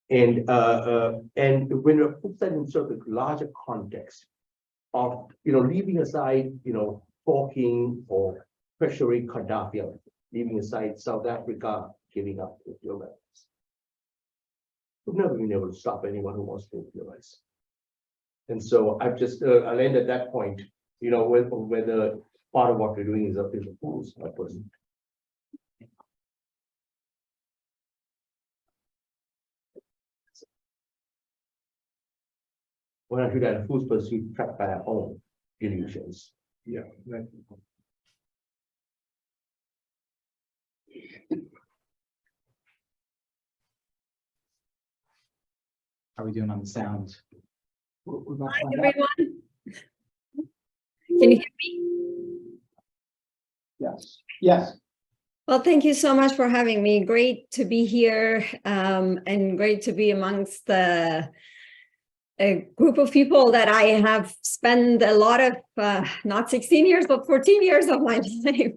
And when we put that in sort of the larger context of, leaving aside, talking or pressuring Gaddafi, leaving aside South Africa giving up nuclear weapons. We've never been able to stop anyone who wants to nuclearize. And so I've just, I'll end at that point, whether part of what we're doing is a fool's person. When I do that, a fool's person trapped by our own illusions. Yeah. How are we doing on the sound? Hi, everyone. Can you hear me? Yes. Yes. Well, thank you so much for having me. Great to be here, and great to be amongst a group of people that I have spent a lot of, not 16 years, but 14 years of my life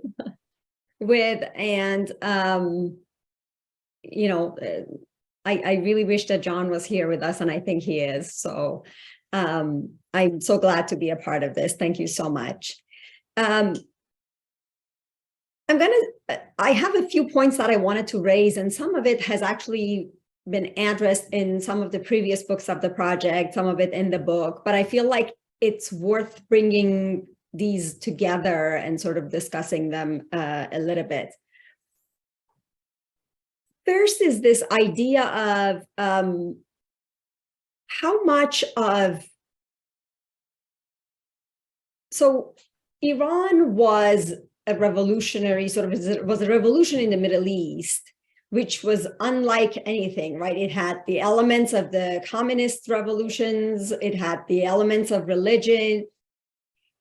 with. And, I really wish that John was here with us, and I think he is. So I'm so glad to be a part of this. Thank you so much. I have a few points that I wanted to raise, and some of it has actually been addressed in some of the previous books of the project, some of it in the book, but I feel like it's worth bringing these together and sort of discussing them a little bit. First is this idea of how much of, so Iran was a revolutionary, was a revolution in the Middle East, which was unlike anything, right? It had the elements of the communist revolutions, it had the elements of religion,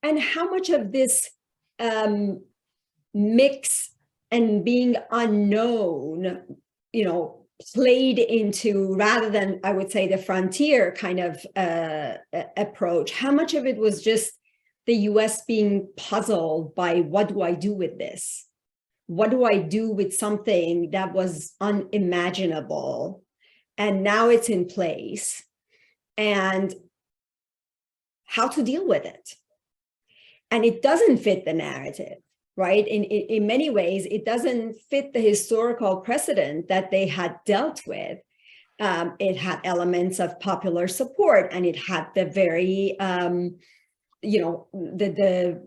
and how much of this mix and being unknown, played into, rather than, I would say, the frontier kind of approach, how much of it was just the US being puzzled by, what do I do with this? What do I do with something that was unimaginable? And now it's in place, and how to deal with it. And it doesn't fit the narrative. right? In many ways, it doesn't fit the historical precedent that they had dealt with. It had elements of popular support, and it had the very, the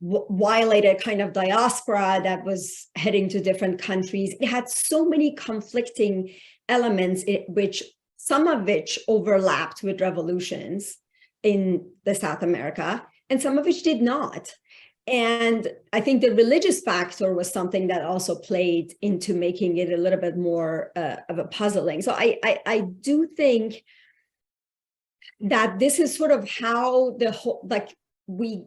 violated kind of diaspora that was heading to different countries. It had so many conflicting elements, some of which overlapped with revolutions in the South America, and some of which did not. And I think the religious factor was something that also played into making it a little bit more of a puzzling. So I do think that this is sort of how the whole, like, we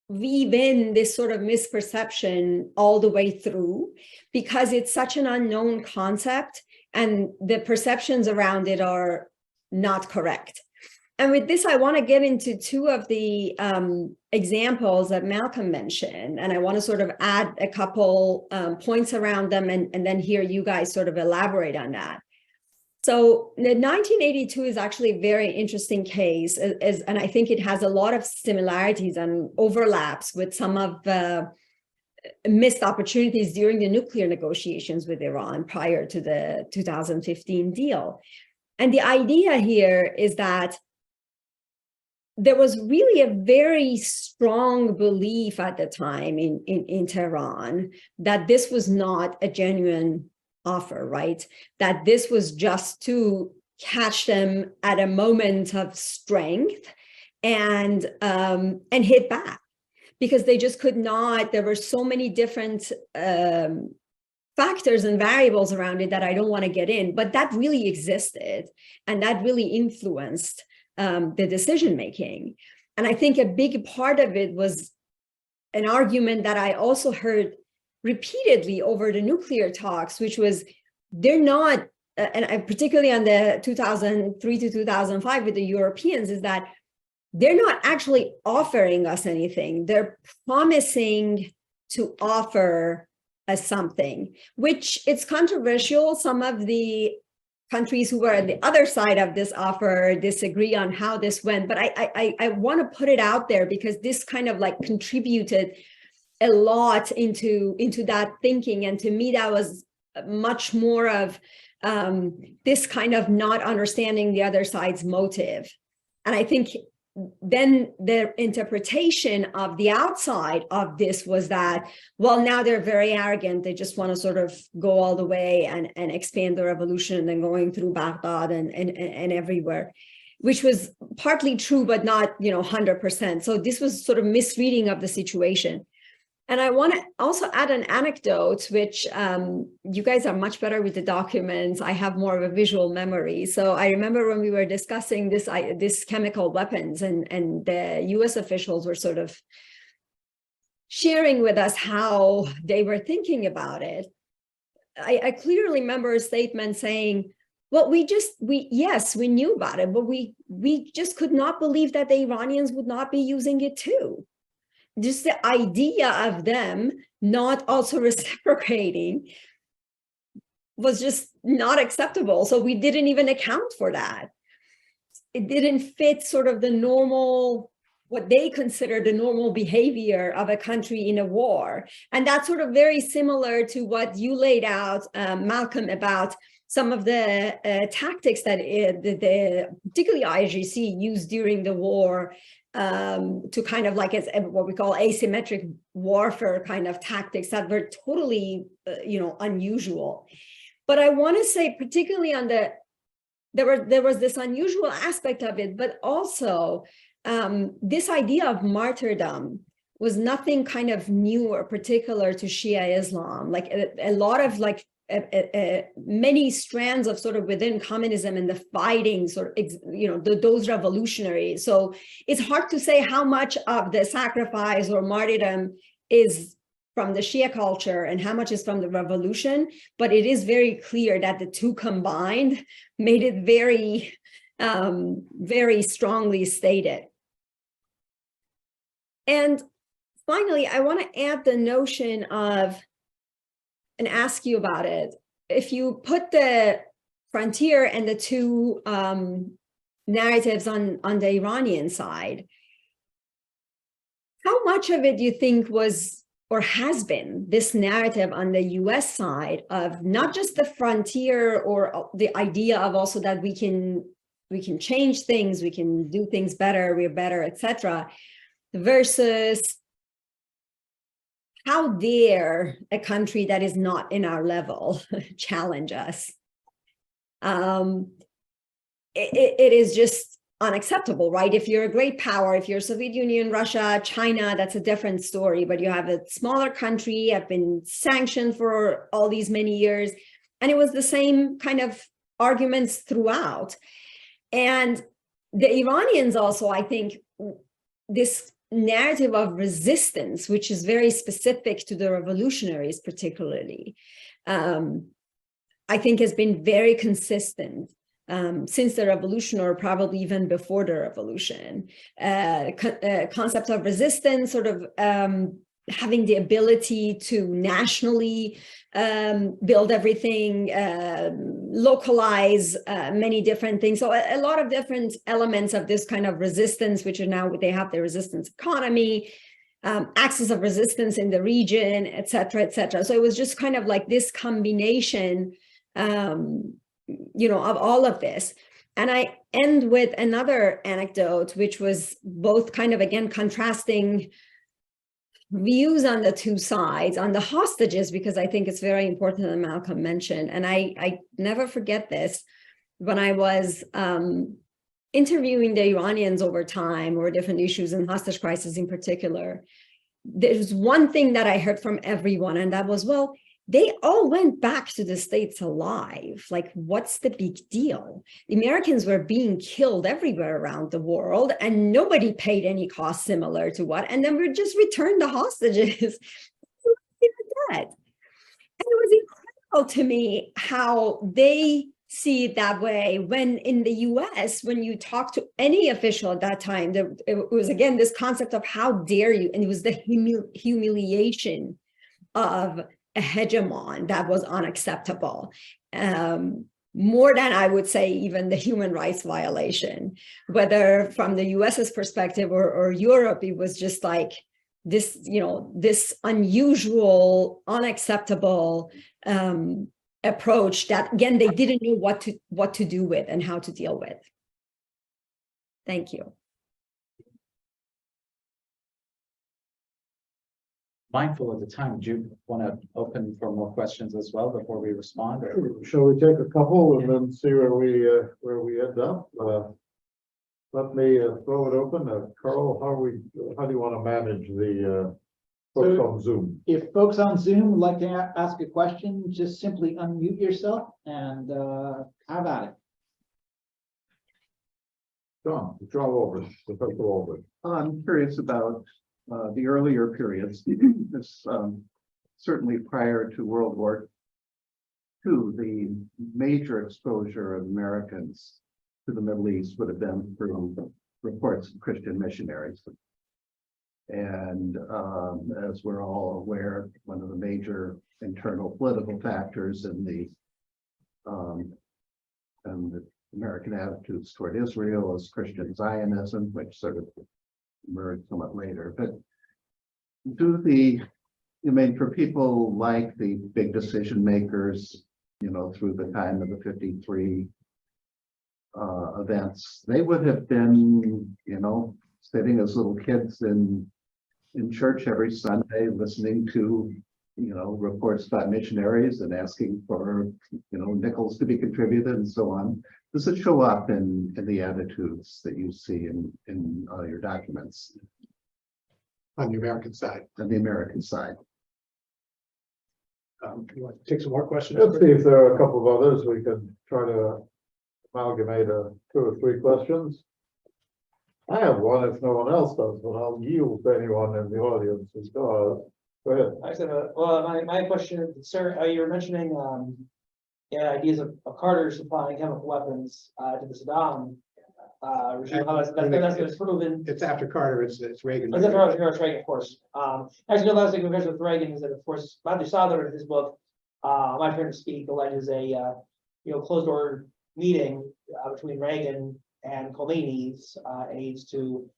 weave in this sort of misperception all the way through, because it's such an unknown concept and the perceptions around it are not correct. And with this, I want to get into two of the examples that Malcolm mentioned, and I want to sort of add a couple points around them and then hear you guys sort of elaborate on that. So the 1982 is actually a very interesting case, and I think it has a lot of similarities and overlaps with some of the missed opportunities during the nuclear negotiations with Iran prior to the 2015 deal. And the idea here is that there was really a very strong belief at the time in Tehran that this was not a genuine offer, right? That this was just to catch them at a moment of strength and hit back, because they just could not. There were so many different factors and variables around it that I don't want to get in, but that really existed and that really influenced the decision making. And I think a big part of it was an argument that I also heard repeatedly over the nuclear talks, which was they're not, and particularly on the 2003 to 2005 with the Europeans, is that they're not actually offering us anything. They're promising to offer us something, which it's controversial. Some of the countries who were on the other side of this offer disagree on how this went, but I want to put it out there because this kind of like contributed a lot into that thinking. And to me, that was much more of this kind of not understanding the other side's motive. And I think then the interpretation of the outside of this was that, well, now they're very arrogant. They just want to sort of go all the way and expand the revolution and then going through Baghdad and everywhere, which was partly true, but not, 100%. So this was sort of misreading of the situation. And I want to also add an anecdote, which you guys are much better with the documents. I have more of a visual memory. So I remember when we were discussing this chemical weapons, and the U.S. officials were sort of sharing with us how they were thinking about it. I clearly remember a statement saying, well, yes, we knew about it, but we just could not believe that the Iranians would not be using it too. Just the idea of them not also reciprocating was just not acceptable. So we didn't even account for that. It didn't fit sort of the normal, what they consider the normal behavior of a country in a war. And that's sort of very similar to what you laid out, Malcolm, about some of the tactics that particularly IGC used during the war to kind of like what we call asymmetric warfare kind of tactics that were totally, unusual. But I want to say, particularly on there was this unusual aspect of it, but also this idea of martyrdom was nothing kind of new or particular to Shia Islam. Like a lot of like many strands of sort of within communism and the fighting sort of, those revolutionaries. So it's hard to say how much of the sacrifice or martyrdom is from the Shia culture and how much is from the revolution, but it is very clear that the two combined made it very, very strongly stated. And finally, I want to add the notion of, and ask you about it. If you put the frontier and the two narratives on the Iranian side, how much of it do you think was or has been this narrative on the US side of not just the frontier or the idea of also that we can change things, we can do things better, we're better, etc., versus how dare a country that is not in our level challenge us. It is just unacceptable, right? If you're a great power, if you're Soviet Union, Russia, China, that's a different story, but you have a smaller country, have been sanctioned for all these many years, and it was the same kind of arguments throughout. And the Iranians also, I think, this narrative of resistance, which is very specific to the revolutionaries particularly, I think has been very consistent since the revolution, or probably even before the revolution. Concept of resistance, sort of having the ability to nationally build everything, localize many different things. So a lot of different elements of this kind of resistance, which are now, they have the resistance economy, axis of resistance in the region, et cetera, et cetera. So it was just kind of like this combination, of all of this. And I end with another anecdote, which was both kind of, again, contrasting views on the two sides, on the hostages, because I think it's very important that Malcolm mentioned. And I never forget this. When I was interviewing the Iranians over time, or different issues and hostage crisis in particular, there's one thing that I heard from everyone, and that was, well, they all went back to the States alive. Like, what's the big deal? The Americans were being killed everywhere around the world, and nobody paid any cost similar to what, and then we just returned the hostages. And it was incredible to me how they see it that way, when in the US, when you talk to any official at that time, it was, again, this concept of how dare you, and it was the humiliation of a hegemon that was unacceptable, more than, I would say, even the human rights violation. Whether from the US's perspective or Europe, it was just like this, this unusual, unacceptable approach that, again, they didn't know what to do with and how to deal with. Thank you. Mindful of the time, do you want to open for more questions as well before we respond? Or? Shall we take a couple and then see where we end up? Let me throw it open. Carl, how do you want to manage the folks on Zoom? If folks on Zoom would like to ask a question, just simply unmute yourself and have at it. John Wolver, Professor Wolver. I'm curious about the earlier periods. This certainly prior to World War II, the major exposure of Americans to the Middle East would have been through reports of Christian missionaries. And as we're all aware, one of the major internal political factors in the American attitudes toward Israel is Christian Zionism, which sort of emerged somewhat later. But for people like the big decision makers, through the time of the 53 events, they would have been, sitting as little kids in church every Sunday, listening to, reports about missionaries and asking for, nickels to be contributed and so on. Does it show up in the attitudes that you see in your documents? On the American side. On the American side. You want to take some more questions? Let's see if there are a couple of others. We can try to amalgamate 2 or 3 questions. I have one if no one else does, but I'll yield to anyone in the audience who's go ahead. I said, well, my question, sir, you were mentioning ideas of Carter supplying chemical weapons to the Saddam regime. How that's proven. It's after Carter, it's Reagan. It's after Reagan, of course. Actually, the last thing compared with Reagan is that, of course, Matthew Sadler in his book, My Turn to Speak, alleges a closed door meeting between Reagan and Khomeini's aides to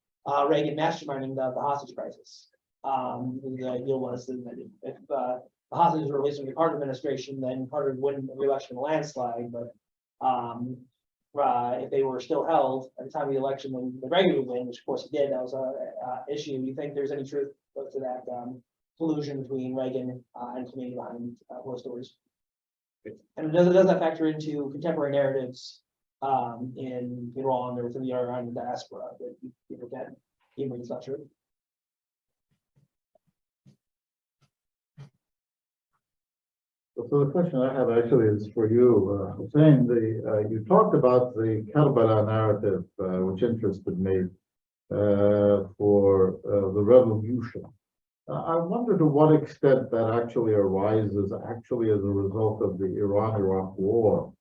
Reagan masterminding the hostage crisis. The deal was that if the hostages were released from the Carter administration, then Carter would win the election in a landslide, but if they were still held at the time of the election, then the Reagan would win, which of course he did. That was a issue. Do you think there's any truth to that collusion between Reagan and Khomeini behind closed doors? And does that factor into contemporary narratives in Iran or within the Iranian diaspora that people can, even when it's not true? So the question I have actually is for you, Hussein. You talked about the Karbala narrative, which interested me for the revolution. I wonder to what extent that actually arises actually as a result of the Iran-Iraq war,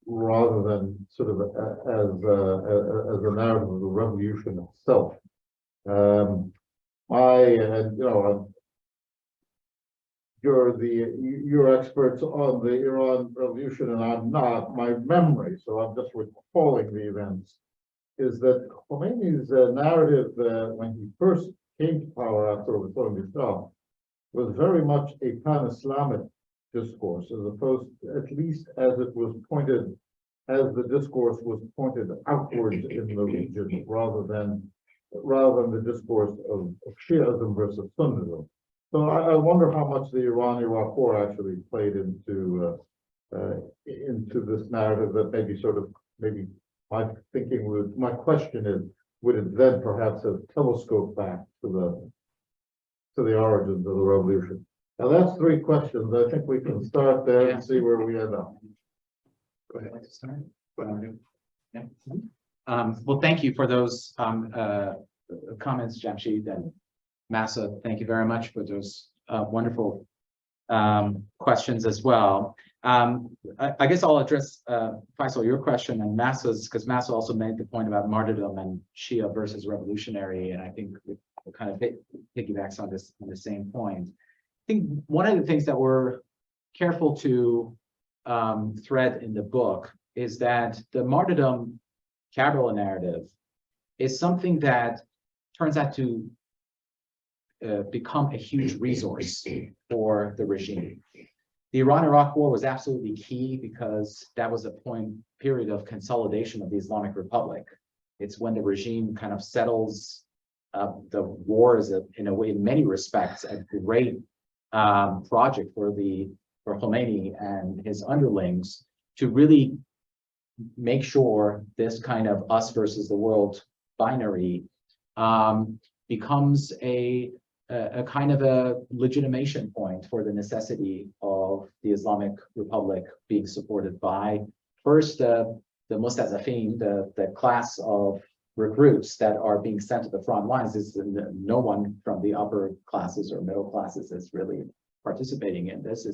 rather than sort of as a narrative of the revolution itself. You're experts on the Iran revolution, and I'm not. My memory, so I'm just recalling the events, is that Khomeini's narrative when he first came to power after overthrowing the Shah was very much a pan-Islamic discourse, as opposed, at least as it was pointed, as the discourse was pointed outwards in the region, rather than the discourse of Shiism versus Sunnism. So I wonder how much the Iran-Iraq war actually played into this narrative. That maybe my question is, would it then perhaps have telescoped back to the origins of the revolution? Now that's 3 questions. I think we can start there and see where we end up. Go ahead. Like to start? Yeah. Well, thank you for those comments, Jamshid and Massa. Thank you very much for those wonderful questions as well. I guess I'll address, Faisal, your question and Massa's, because Massa also made the point about martyrdom and Shia versus revolutionary, and I think it kind of piggybacks on the same point. I think one of the things that we're careful to thread in the book is that the martyrdom Karbala narrative is something that turns out to become a huge resource for the regime. The Iran-Iraq war was absolutely key because that was a period of consolidation of the Islamic Republic. It's when the regime kind of settles the war is in a way, in many respects, a great project for Khomeini and his underlings to really make sure this kind of us versus the world binary becomes a kind of a legitimation point for the necessity of the Islamic Republic being supported by first the Mustazafin, the class of recruits that are being sent to the front lines. Is no one from the upper classes or middle classes is really participating in this.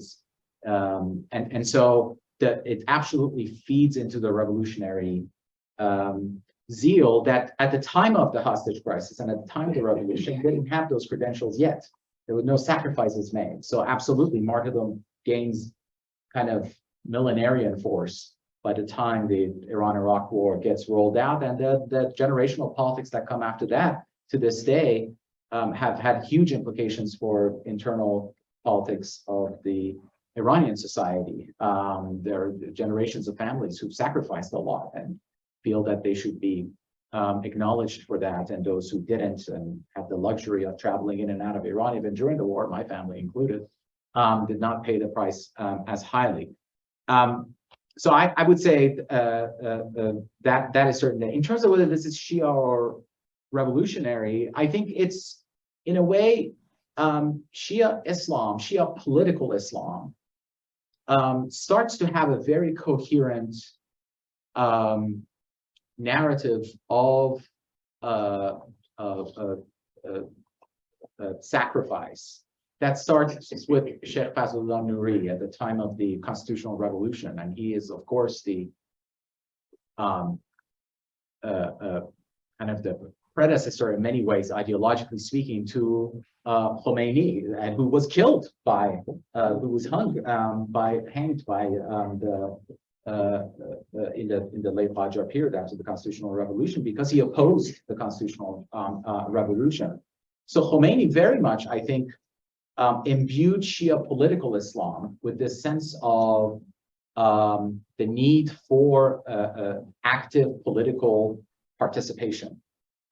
So that it absolutely feeds into the revolutionary zeal that at the time of the hostage crisis and at the time of the revolution, they didn't have those credentials yet. There were no sacrifices made. So absolutely, martyrdom gains kind of millenarian force by the time the Iran-Iraq war gets rolled out, and the generational politics that come after that to this day have had huge implications for internal politics of the Iranian society. There are generations of families who've sacrificed a lot and feel that they should be acknowledged for that, and those who didn't and had the luxury of traveling in and out of Iran, even during the war, my family included, did not pay the price as highly. So I would say that is certain. In terms of whether this is Shia or revolutionary, I think it's, in a way, Shia Islam, Shia political Islam, starts to have a very coherent narrative of sacrifice that starts with Sheikh Fazlullah Nuri at the time of the constitutional revolution, and he is, of course, the kind of the predecessor in many ways, ideologically speaking, to Khomeini, and who was killed by, who was hanged by in the late Qajar period after the constitutional revolution, because he opposed the constitutional revolution. So Khomeini very much, I think, imbued Shia political Islam with this sense of the need for active political participation.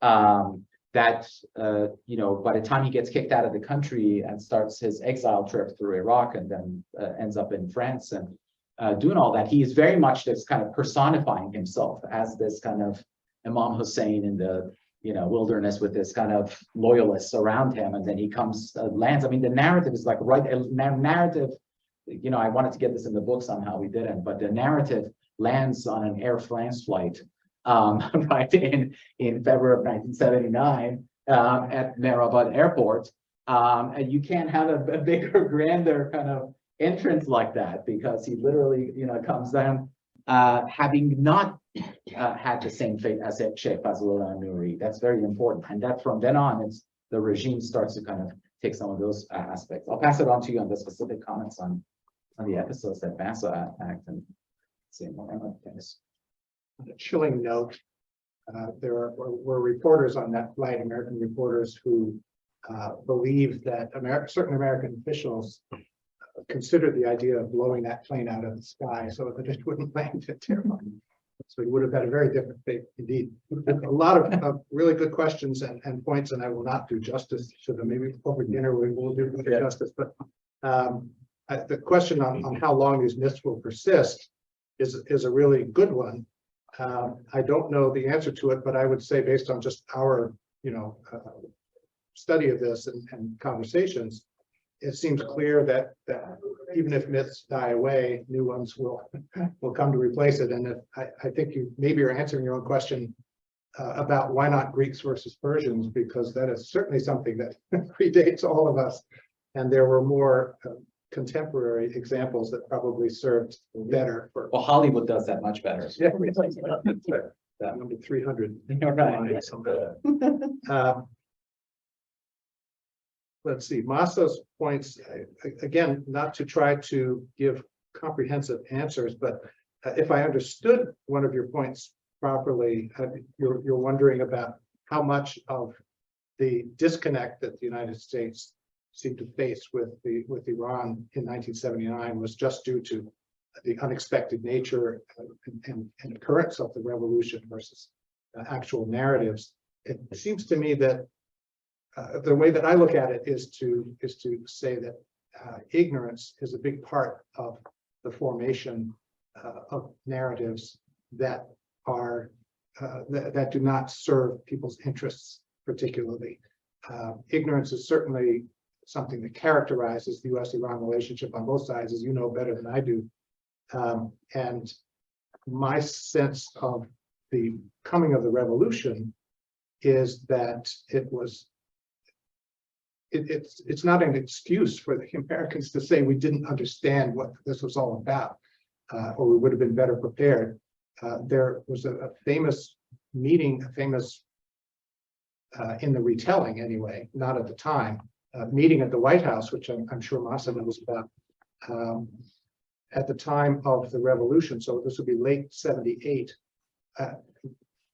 That by the time he gets kicked out of the country and starts his exile trip through Iraq and then ends up in France and doing all that, he is very much this kind of personifying himself as this kind of Imam Hussein in the wilderness with this kind of loyalists around him, and then he comes lands. I mean, the narrative is like narrative. I wanted to get this in the book somehow, we didn't, but the narrative lands on an Air France flight, right in February of 1979 at Mehrabad Airport, and you can't have a bigger, grander kind of entrance like that, because he literally comes down having not had the same fate as Sheikh Fazlullah Nuri. That's very important, and that from then on, the regime starts to kind of take some of those aspects. I'll pass it on to you on the specific comments on the episodes that Bassa Act and say more on things. On a chilling note, there were reporters on that flight, American reporters, who believed that certain American officials considered the idea of blowing that plane out of the sky so that it wouldn't land at Tehran. So he would have had a very different fate indeed. A lot of really good questions and points, and I will not do justice to them. Maybe over dinner we will do justice. But the question on how long these myths will persist is a really good one. I don't know the answer to it, but I would say, based on just our study of this and conversations, it seems clear that even if myths die away, new ones will come to replace it. And I think maybe you're answering your own question about why not Greeks versus Persians, because that is certainly something that predates all of us. And there were more contemporary examples that probably served better for. Well, Hollywood does that much better. Yeah, number 300. Right. Let's see, Massa's points, again, not to try to give comprehensive answers, but if I understood one of your points properly, you're wondering about how much of the disconnect that the United States seemed to face with Iran in 1979 was just due to the unexpected nature and occurrence of the revolution versus actual narratives. It seems to me that the way that I look at it is to say that ignorance is a big part of the formation of narratives that are that do not serve people's interests particularly. Ignorance is certainly something that characterizes the U.S.-Iran relationship on both sides, as you know better than I do. And my sense of the coming of the revolution is that it's not an excuse for the Americans to say we didn't understand what this was all about, or we would have been better prepared. There was a famous meeting, in the retelling anyway, not at the time, meeting at the White House, which I'm sure Massa knows about, at the time of the revolution. So this would be late '78,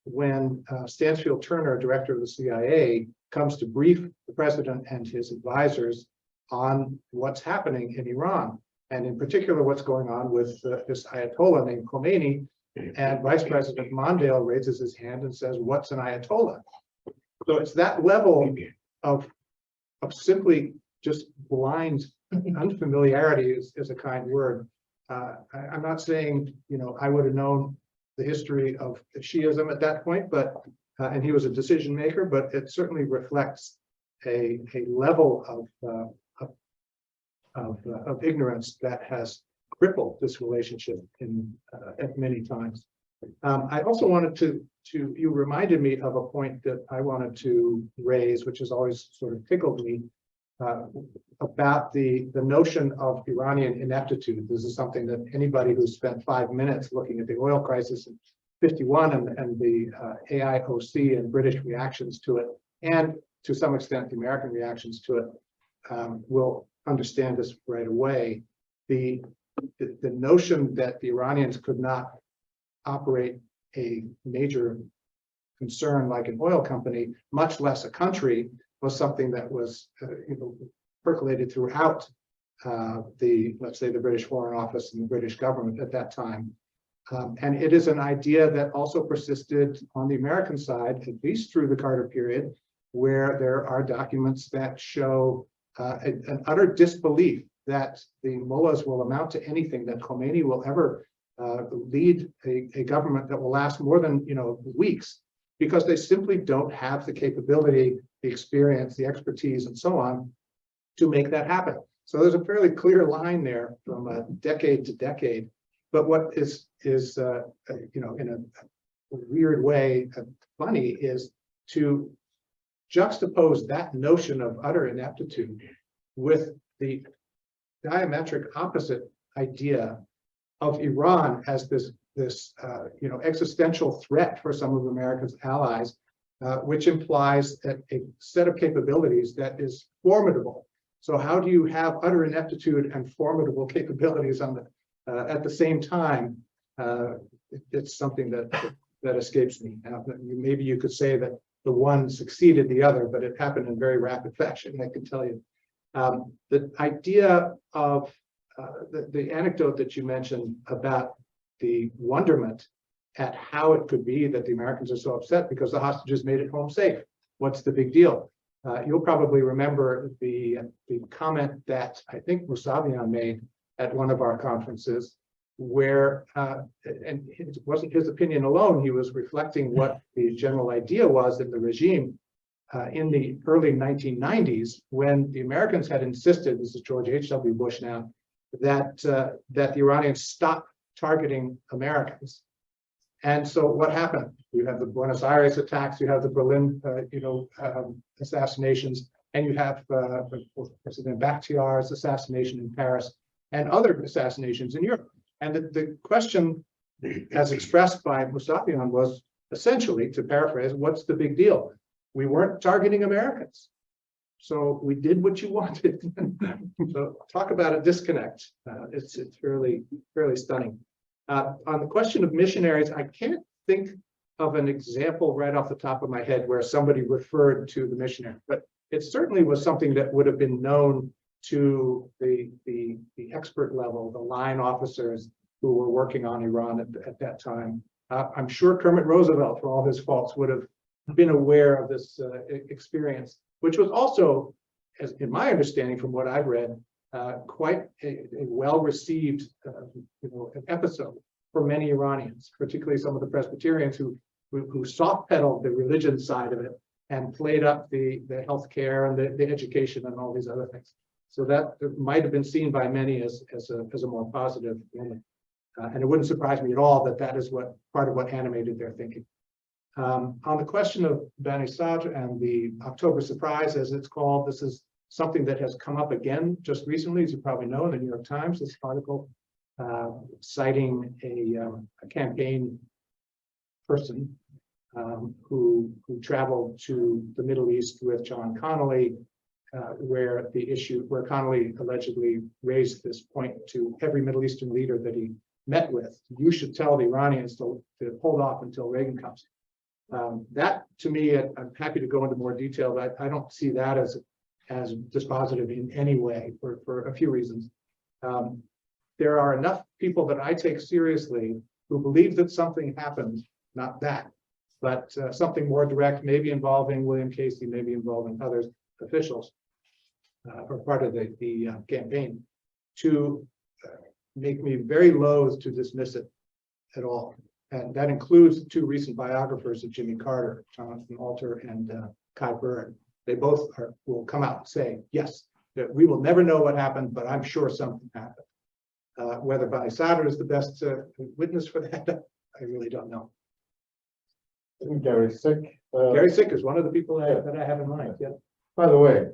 when Stansfield Turner, director of the CIA, comes to brief the president and his advisors on what's happening in Iran, and in particular what's going on with this Ayatollah named Khomeini. And Vice President Mondale raises his hand and says, "What's an Ayatollah?" So it's that level of simply just blind unfamiliarity is a kind word. I'm not saying I would have known the history of Shiism at that point, but and he was a decision maker, but it certainly reflects a level of ignorance that has crippled this relationship at many times. I also wanted to you reminded me of a point that I wanted to raise, which has always sort of tickled me, about the notion of Iranian ineptitude. This is something that anybody who spent 5 minutes looking at the oil crisis in '51 and the AIOC and British reactions to it, and to some extent the American reactions to it, will understand this right away. The notion that the Iranians could not operate a major concern like an oil company, much less a country, was something that was, percolated throughout let's say, the British Foreign Office and the British government at that time. And it is an idea that also persisted on the American side, at least through the Carter period, where there are documents that show an utter disbelief that the mullahs will amount to anything, that Khomeini will ever lead a government that will last more than weeks, because they simply don't have the capability, the experience, the expertise, and so on to make that happen. So there's a fairly clear line there from decade to decade. But what is in a weird way funny is to juxtapose that notion of utter ineptitude with the diametric opposite idea of Iran as this existential threat for some of America's allies, which implies a set of capabilities that is formidable. So how do you have utter ineptitude and formidable capabilities on at the same time? It's something that escapes me. Maybe you could say that the one succeeded the other, but it happened in very rapid fashion, I can tell you. The idea of the anecdote that you mentioned about the wonderment at how it could be that the Americans are so upset because the hostages made it home safe. What's the big deal? You'll probably remember the comment that I think Mousavian made at one of our conferences, where, and it wasn't his opinion alone, he was reflecting what the general idea was in the regime in the early 1990s, when the Americans had insisted, this is George H.W. Bush now, that the Iranians stop targeting Americans. And so what happened? You have the Buenos Aires attacks, you have the Berlin, assassinations, and you have President Bakhtiar's assassination in Paris and other assassinations in Europe. And the question, as expressed by Mousavian, was essentially, to paraphrase, what's the big deal? We weren't targeting Americans, so we did what you wanted. So talk about a disconnect. It's fairly stunning. On the question of missionaries, I can't think of an example right off the top of my head where somebody referred to the missionary, but it certainly was something that would have been known to the expert level, the line officers who were working on Iran at that time. I'm sure Kermit Roosevelt, for all his faults, would have been aware of this experience, which was also, as in my understanding from what I've read, quite a well-received episode for many Iranians, particularly some of the Presbyterians who soft-pedaled the religion side of it and played up the healthcare and the education and all these other things. So that might have been seen by many as a more positive moment. And it wouldn't surprise me at all that that is part of what animated their thinking. On the question of Bani Sadr and the October surprise, as it's called, this is something that has come up again just recently, as you probably know, in the New York Times, this article citing a campaign person who traveled to the Middle East with John Connolly, where Connolly allegedly raised this point to every Middle Eastern leader that he met with: you should tell the Iranians to hold off until Reagan comes. That, to me, I'm happy to go into more detail, but I don't see that as dispositive in any way for a few reasons. There are enough people that I take seriously who believe that something happened, not that, but something more direct, maybe involving William Casey, maybe involving other officials or part of the campaign, to make me very loath to dismiss it at all. And that includes two recent biographers of Jimmy Carter, Jonathan Alter and Kai Bird. They both will come out and say, yes, that we will never know what happened, but I'm sure something happened. Whether Bani Sadr is the best witness for that, I really don't know. Isn't Gary sick? Gary Sick is one of the people that I have in mind. Yeah. By the way,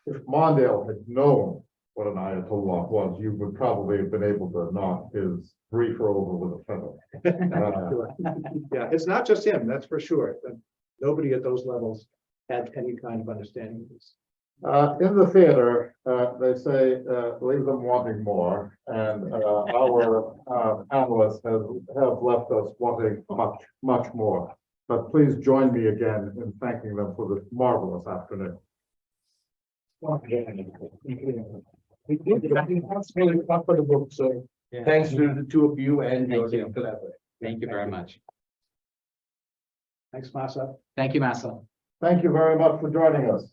if Mondale had known what an Ayatollah was, you would probably have been able to knock his briefer over with a feather. Yeah, it's not just him, that's for sure. Nobody at those levels had any kind of understanding of this. In the theater, they say, leave them wanting more, and our analysts have left us wanting much more. but please join me again in thanking them for this marvelous afternoon. That's really tough for the book, so thanks to the two of you and your Thank you. collaboration. Thank you very much. Thanks, Masa. Thank you, Massa. Thank you very much for joining us.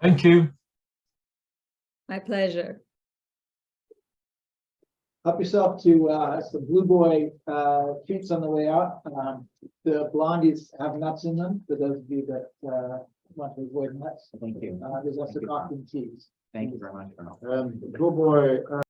Thank you. My pleasure. Help yourself to some Blue Boy treats on the way out. The blondies have nuts in them, for those of you that want to avoid nuts. Thank you. There's also coffee and teas. Thank you very much, Colonel. And good boy.